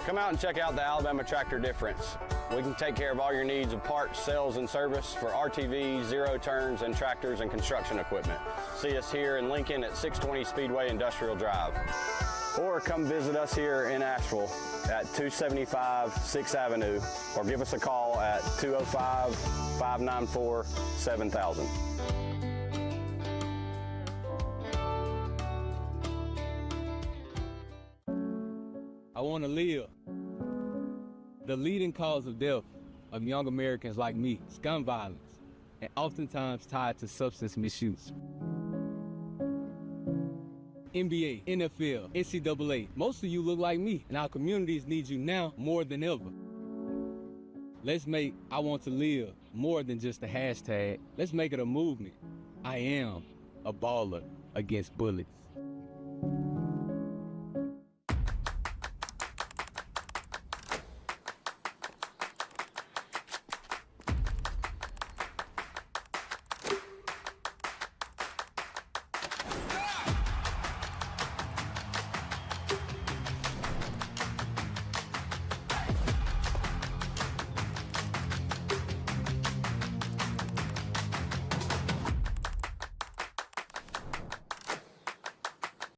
Come out and check out the Alabama Tractor Difference. We can take care of all your needs of parts, sales, and service for RTVs, zero turns, and tractors and construction equipment. See us here in Lincoln at 620 Speedway Industrial Drive. Or come visit us here in Asheville at 275 6th Avenue, or give us a call at 205-594-7000. I want to live The leading cause of death of young Americans like me is gun violence, and oftentimes tied to substance misuse. NBA, NFL, NCAA, most of you look like me, and our communities need you now more than ever. Let's make I Want to Live more than just a hashtag. Let's make it a movement. I am a baller against bullets.